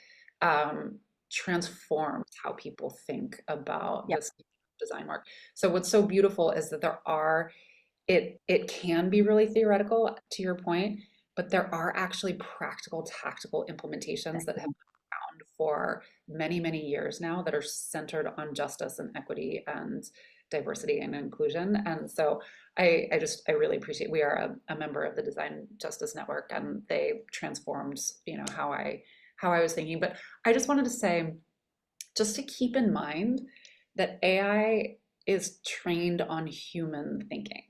transforms how people think about Yep. this design work. So what's so beautiful is that it can be really theoretical, to your point, but there are actually practical, tactical implementations that have for many, many years now that are centered on justice and equity and diversity and inclusion. And so I really appreciate, we are a member of the Design Justice Network, and they transformed, how I was thinking. But I just wanted to say, just to keep in mind that AI is trained on human thinking,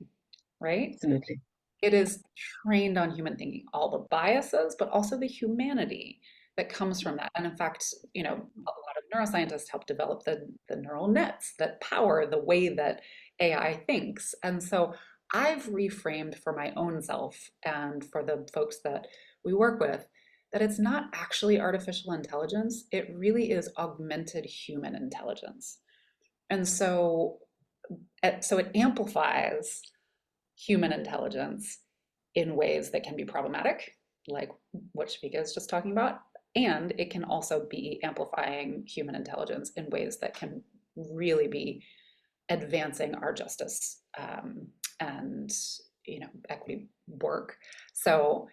right? Absolutely. It is trained on human thinking, all the biases, but also the humanity that comes from that. And in fact, a lot of neuroscientists help develop the neural nets that power the way that AI thinks. And so I've reframed for my own self and for the folks that we work with that it's not actually artificial intelligence, it really is augmented human intelligence. And so it amplifies human intelligence in ways that can be problematic, like what Shafika is just talking about. And it can also be amplifying human intelligence in ways that can really be advancing our justice and equity work. So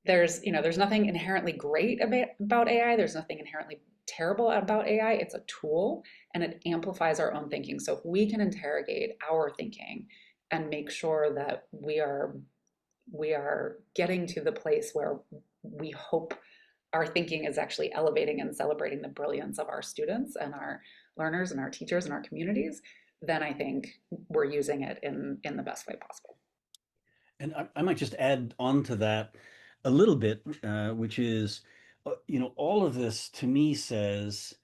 there's nothing inherently great about AI. There's nothing inherently terrible about AI. It's a tool and it amplifies our own thinking. So if we can interrogate our thinking and make sure that we are getting to the place where we hope our thinking is actually elevating and celebrating the brilliance of our students and our learners and our teachers and our communities, then I think we're using it in the best way possible. And I might just add on to that a little bit, which is, all of this to me says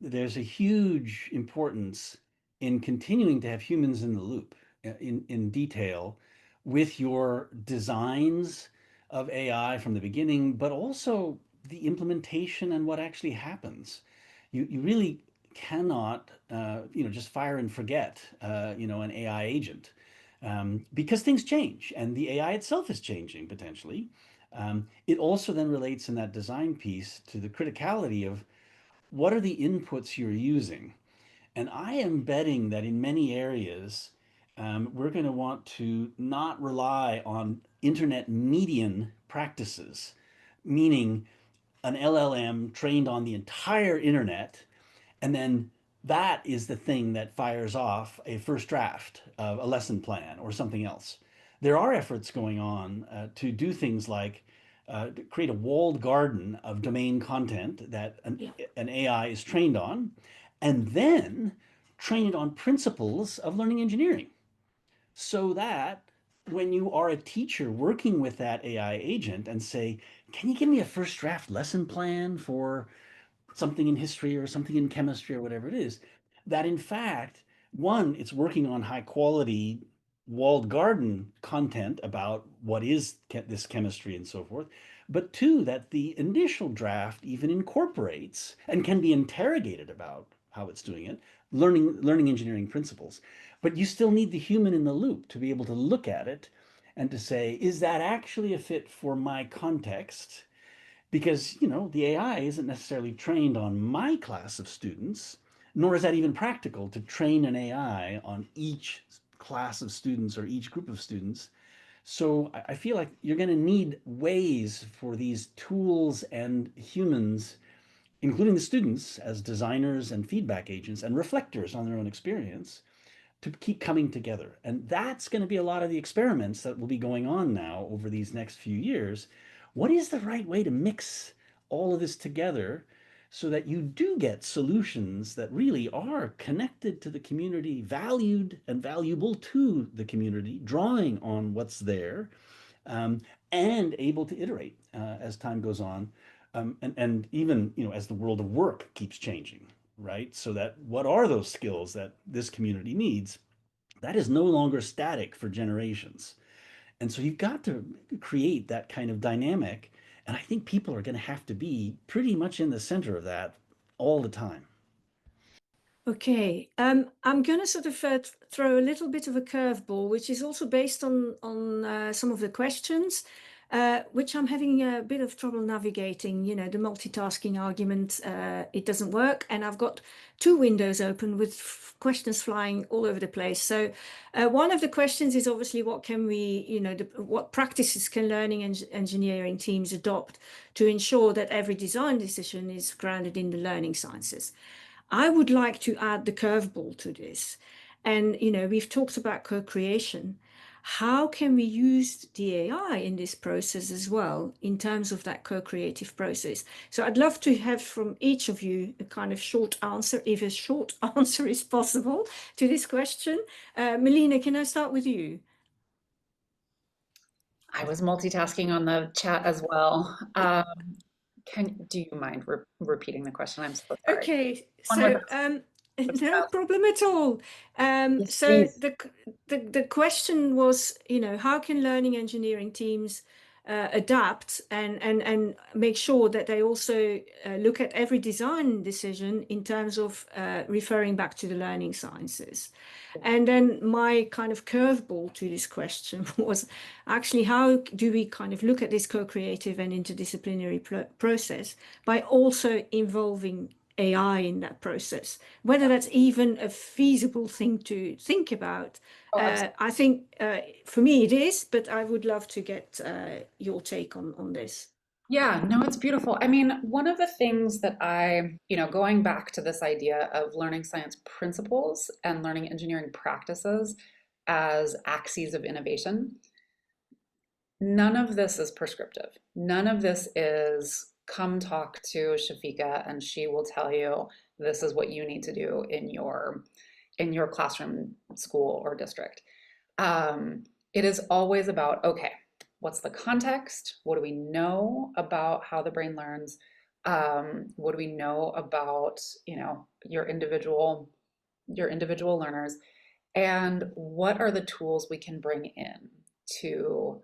there's a huge importance in continuing to have humans in the loop in detail with your designs of AI from the beginning, but also the implementation and what actually happens. You really cannot, just fire and forget, an AI agent. Because things change and the AI itself is changing potentially. It also then relates in that design piece to the criticality of what are the inputs you're using. And I am betting that in many areas, we're going to want to not rely on internet median practices, meaning an LLM trained on the entire internet, and then that is the thing that fires off a first draft of a lesson plan or something else. There are efforts going on to do things like create a walled garden of domain content that an AI is trained on, and then train it on principles of learning engineering so that when you are a teacher working with that AI agent and say, can you give me a first draft lesson plan for something in history or something in chemistry or whatever it is, that in fact, one, it's working on high quality walled garden content about what is this chemistry and so forth, but two, that the initial draft even incorporates and can be interrogated about how it's doing it, learning engineering principles. But you still need the human in the loop to be able to look at it and to say, is that actually a fit for my context? Because, the AI isn't necessarily trained on my class of students, nor is that even practical to train an AI on each class of students or each group of students. So I feel like you're going to need ways for these tools and humans, including the students as designers and feedback agents and reflectors on their own experience, to keep coming together. And that's going to be a lot of the experiments that will be going on now over these next few years. What is the right way to mix all of this together so that you do get solutions that really are connected to the community, valued and valuable to the community, drawing on what's there, and able to iterate as time goes on, and even as the world of work keeps changing, right? So that what are those skills that this community needs? That is no longer static for generations. And so you've got to create that kind of dynamic. And I think people are going to have to be pretty much in the center of that all the time. Okay, I'm going to sort of throw a little bit of a curveball, which is also based on some of the questions, which I'm having a bit of trouble navigating. You know, the multitasking argument, it doesn't work, and I've got two windows open with questions flying all over the place. So one of the questions is obviously what can we, you know, what practices can learning and engineering teams adopt to ensure that every design decision is grounded in the learning sciences? I would like to add the curveball to this. And, you know, we've talked about co-creation. How can we use the AI in this process as well, in terms of that co-creative process? So I'd love to have from each of you a kind of short answer, if a short answer is possible to this question. Melina, can I start with you? I was multitasking on the chat as well. Do you mind repeating the question? I'm so sorry. Okay, One with so no problem at all. Yes, So please. the question was, you know, how can learning engineering teams adapt and make sure that they also look at every design decision in terms of referring back to the learning sciences? And then my kind of curveball to this question was actually, how do we kind of look at this co-creative and interdisciplinary process by also involving AI in that process, whether that's even a feasible thing to think about. I think for me it is, but I would love to get your take on this. Yeah, no, it's beautiful. I mean, one of the things that going back to this idea of learning science principles and learning engineering practices as axes of innovation, none of this is prescriptive. None of this is come talk to Shafika and she will tell you this is what you need to do in your classroom, school, or district. It is always about, okay, what's the context? What do we know about how the brain learns? What do we know about, your individual learners? And what are the tools we can bring in to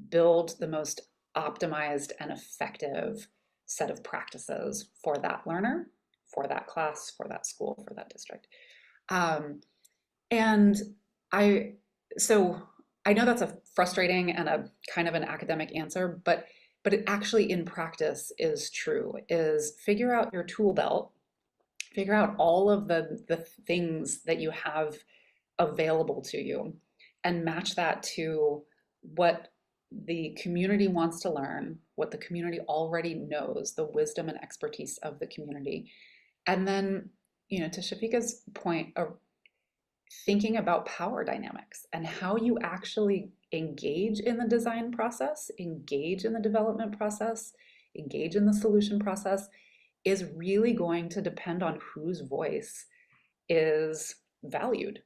build the most optimized and effective set of practices for that learner, for that class, for that school, for that district? And I, so I know that's a frustrating and a kind of an academic answer, but it actually in practice is true, is figure out your tool belt, figure out all of the things that you have available to you and match that to what the community wants to learn, what the community already knows, the wisdom and expertise of the community. And then, to Shafika's point, thinking about power dynamics and how you actually engage in the design process, engage in the development process, engage in the solution process is really going to depend on whose voice is valued.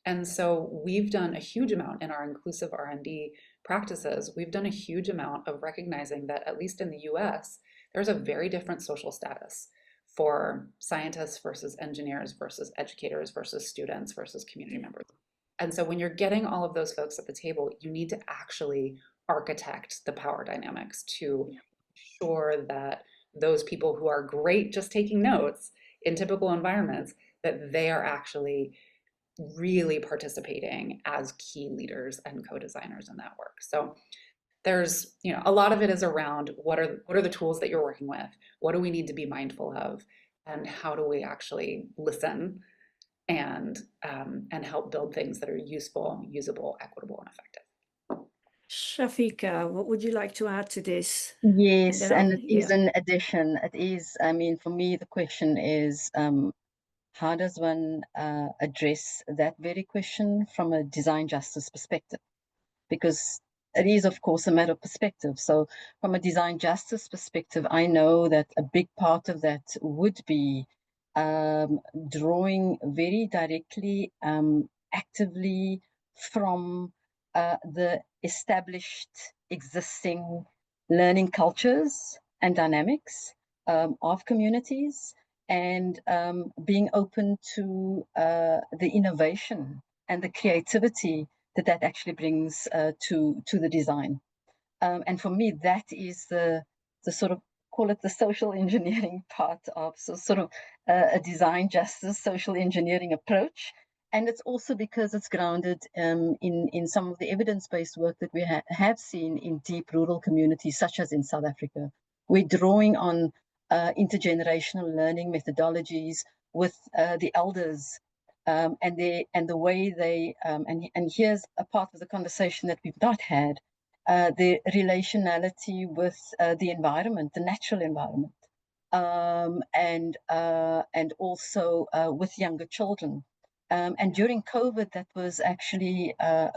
And so we've done a huge amount in our inclusive R&D practices. We've done a huge amount of recognizing that, at least in the US, there's a very different social status for scientists versus engineers versus educators versus students versus community members. And so when you're getting all of those folks at the table, you need to actually architect the power dynamics to ensure that those people who are great just taking notes in typical environments, that they are actually really participating as key leaders and co-designers in that work. So there's, a lot of it is around what are the tools that you're working with? What do we need to be mindful of? And how do we actually listen and help build things that are useful, usable, equitable, and effective? Shafika, what would you like to add to this? Yes, and it is an addition. It is, I mean, for me, the question is, how does one address that very question from a design justice perspective? Because it is, of course, a matter of perspective. So from a design justice perspective, I know that a big part of that would be drawing very directly, actively from the established existing learning cultures and dynamics of communities, and being open to the innovation and the creativity that actually brings to the design. And for me, that is the sort of, call it the social engineering part of sort of a design justice, social engineering approach. And it's also because it's grounded in some of the evidence-based work that we have seen in deep rural communities, such as in South Africa. We're drawing on intergenerational learning methodologies with the elders and the way they, and here's a part of the conversation that we've not had, the relationality with the environment, the natural environment, and also with younger children. And during COVID, that was actually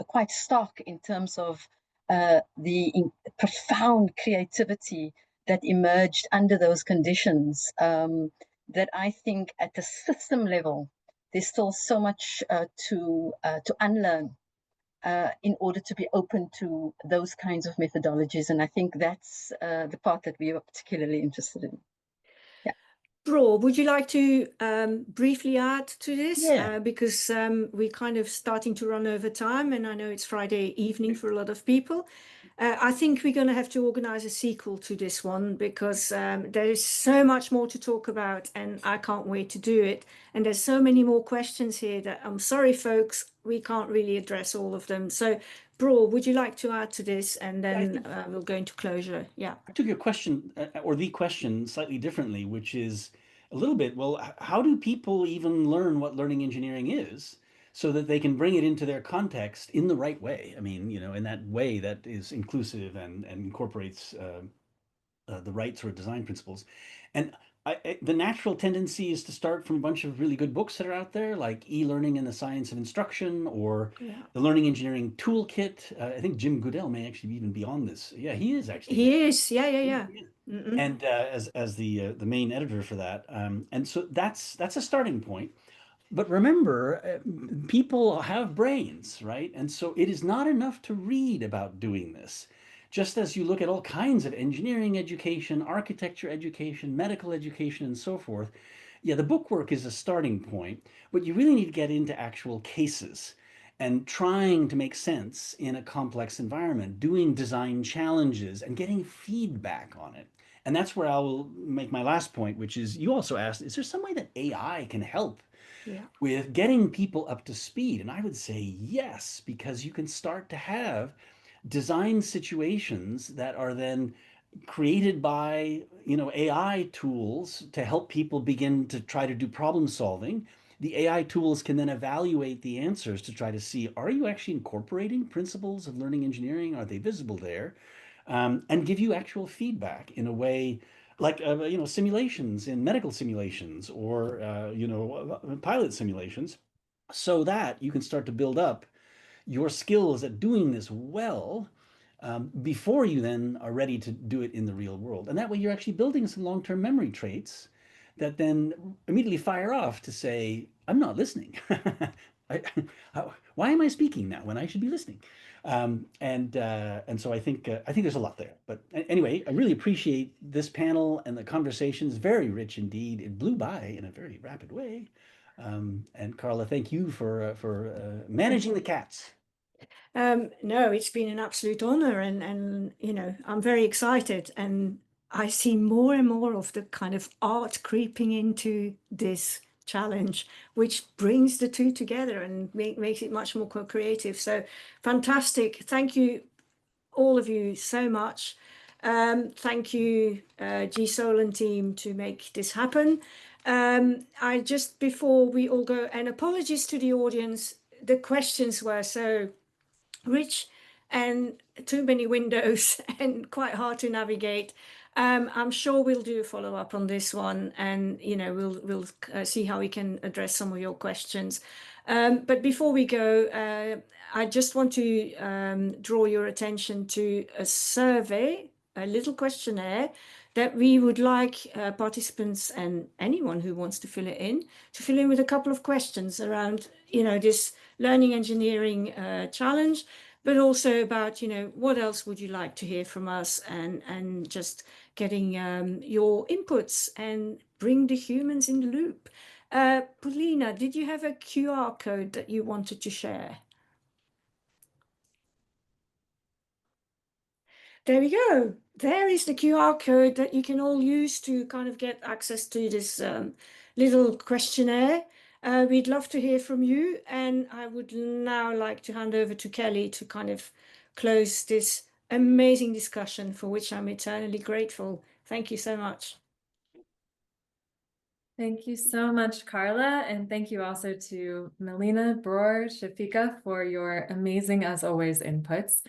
quite stark in terms of the profound creativity that emerged under those conditions, that I think at the system level, there's still so much to unlearn in order to be open to those kinds of methodologies. And I think that's the part that we are particularly interested in. Yeah. Bror, would you like to briefly add to this? Yeah. Because we're kind of starting to run over time, and I know it's Friday evening for a lot of people. I think we're going to have to organize a sequel to this one, because there is so much more to talk about, and I can't wait to do it. And there's so many more questions here that I'm sorry, folks, we can't really address all of them. So, Bror, would you like to add to this? And then we'll go into closure. Yeah. I took your question or the question slightly differently, which is a little bit, well, how do people even learn what learning engineering is so that they can bring it into their context in the right way? I mean, you know, in that way that is inclusive and incorporates the right sort of design principles. And the natural tendency is to start from a bunch of really good books that are out there, like E-Learning and the Science of Instruction, or the Learning Engineering Toolkit. I think Jim Goodell may actually even be on this. Yeah, he is actually. He is. Yeah. Mm-mm. And as the main editor for that, and so that's a starting point. But remember, people have brains, right? And so it is not enough to read about doing this. Just as you look at all kinds of engineering education, architecture education, medical education, and so forth, yeah, the book work is a starting point, but you really need to get into actual cases and trying to make sense in a complex environment, doing design challenges and getting feedback on it. And that's where I will make my last point, which is you also asked, is there some way that AI can help with getting people up to speed? And I would say yes, because you can start to have design situations that are then created by, you know, AI tools to help people begin to try to do problem solving. The AI tools can then evaluate the answers to try to see, are you actually incorporating principles of learning engineering? Are they visible there? And give you actual feedback in a way like, you know, simulations in medical simulations or, you know, pilot simulations, so that you can start to build up your skills at doing this well before you then are ready to do it in the real world. And that way you're actually building some long-term memory traits that then immediately fire off to say, I'm not listening. Why am I speaking now when I should be listening? And so I think there's a lot there. But anyway, I really appreciate this panel, and the conversation is very rich indeed. It blew by in a very rapid way. And Carla, thank you for managing the cats. No, it's been an absolute honor, and you know, I'm very excited, and I see more and more of the kind of art creeping into this challenge, which brings the two together and makes it much more creative. So fantastic. Thank you, all of you, so much. Thank you, GSoLEN team, to make this happen. I just, before we all go, and apologies to the audience, the questions were so rich and too many windows and quite hard to navigate. I'm sure we'll do a follow-up on this one, and you know, we'll see how we can address some of your questions. But before we go, I just want to draw your attention to a survey, a little questionnaire that we would like participants and anyone who wants to fill in with a couple of questions around, you know, this learning engineering challenge, but also about, you know, what else would you like to hear from us, and just getting your inputs and bring the humans in the loop. Melina, did you have a QR code that you wanted to share? There we go. There is the QR code that you can all use to kind of get access to this little questionnaire. We'd love to hear from you. And I would now like to hand over to Kelly to kind of close this amazing discussion for which I'm eternally grateful. Thank you so much. Thank you so much, Carla. And thank you also to Melina, Bror, Shafika for your amazing, as always, inputs.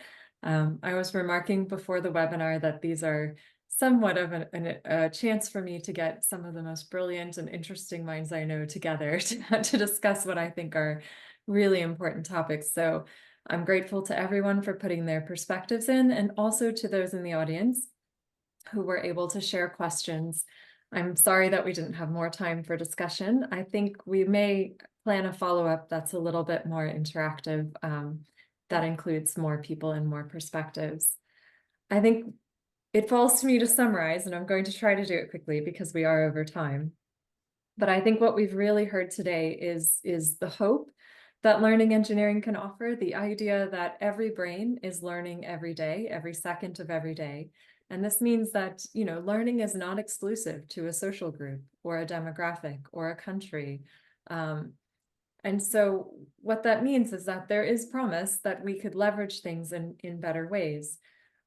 I was remarking before the webinar that these are somewhat of a chance for me to get some of the most brilliant and interesting minds I know together to discuss what I think are really important topics. So I'm grateful to everyone for putting their perspectives in, and also to those in the audience who were able to share questions. I'm sorry that we didn't have more time for discussion. I think we may plan a follow-up that's a little bit more interactive, that includes more people and more perspectives. I think it falls to me to summarize, and I'm going to try to do it quickly because we are over time. But I think what we've really heard today is the hope that learning engineering can offer, the idea that every brain is learning every day, every second of every day. And this means that, you know, learning is not exclusive to a social group or a demographic or a country. And so what that means is that there is promise that we could leverage things in better ways.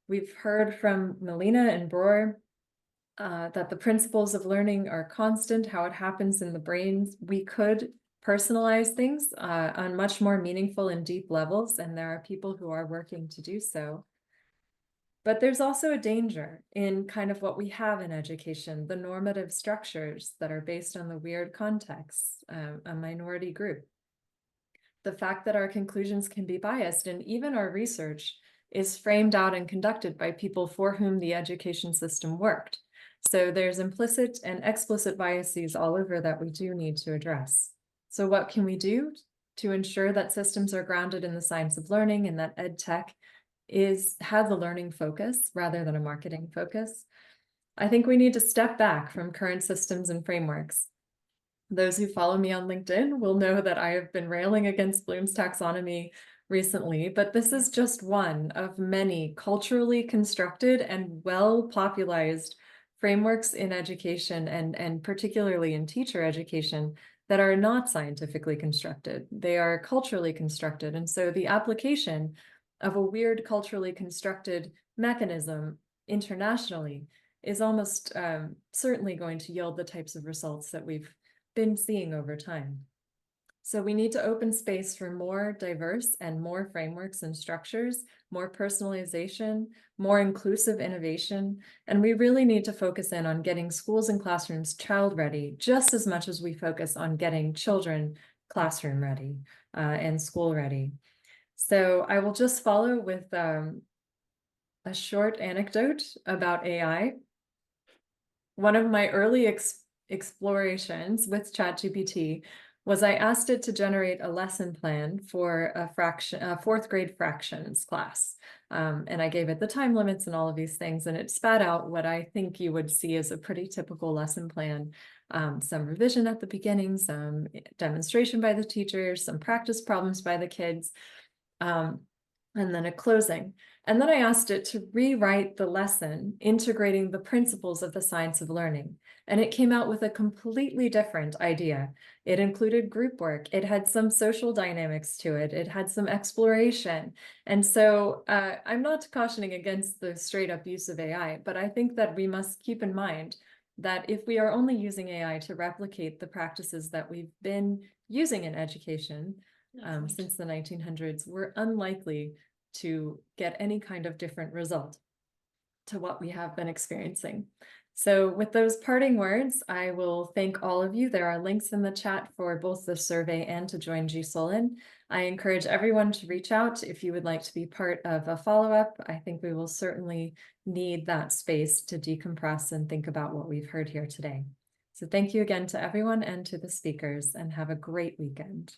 We've heard from Melina and Bror that the principles of learning are constant, how it happens in the brains. We could personalize things on much more meaningful and deep levels, and there are people who are working to do so. But there's also a danger in kind of what we have in education, the normative structures that are based on the weird contexts, a minority group. The fact that our conclusions can be biased, and even our research is framed out and conducted by people for whom the education system worked. So there's implicit and explicit biases all over that we do need to address. So what can we do to ensure that systems are grounded in the science of learning, and that ed tech has a learning focus rather than a marketing focus? I think we need to step back from current systems and frameworks. Those who follow me on LinkedIn will know that I have been railing against Bloom's taxonomy recently, but this is just one of many culturally constructed and well-popularized frameworks in education, and particularly in teacher education, that are not scientifically constructed. They are culturally constructed. And so the application of a weird culturally constructed mechanism internationally is almost certainly going to yield the types of results that we've been seeing over time. So we need to open space for more diverse and more frameworks and structures, more personalization, more inclusive innovation. And we really need to focus in on getting schools and classrooms child ready, just as much as we focus on getting children classroom ready and school ready. So I will just follow with a short anecdote about AI. One of my early explorations with ChatGPT was I asked it to generate a lesson plan for a fourth grade fractions class. And I gave it the time limits and all of these things, and it spat out what I think you would see as a pretty typical lesson plan. Some revision at the beginning, some demonstration by the teachers, some practice problems by the kids, and then a closing. And then I asked it to rewrite the lesson, integrating the principles of the science of learning. And it came out with a completely different idea. It included group work. It had some social dynamics to it. It had some exploration. And so I'm not cautioning against the straight up use of AI, but I think that we must keep in mind that if we are only using AI to replicate the practices that we've been using in education since the 1900s, we're unlikely to get any kind of different result to what we have been experiencing. So with those parting words, I will thank all of you. There are links in the chat for both the survey and to join GSoLEN. I encourage everyone to reach out if you would like to be part of a follow-up. I think we will certainly need that space to decompress and think about what we've heard here today. So thank you again to everyone and to the speakers, and have a great weekend.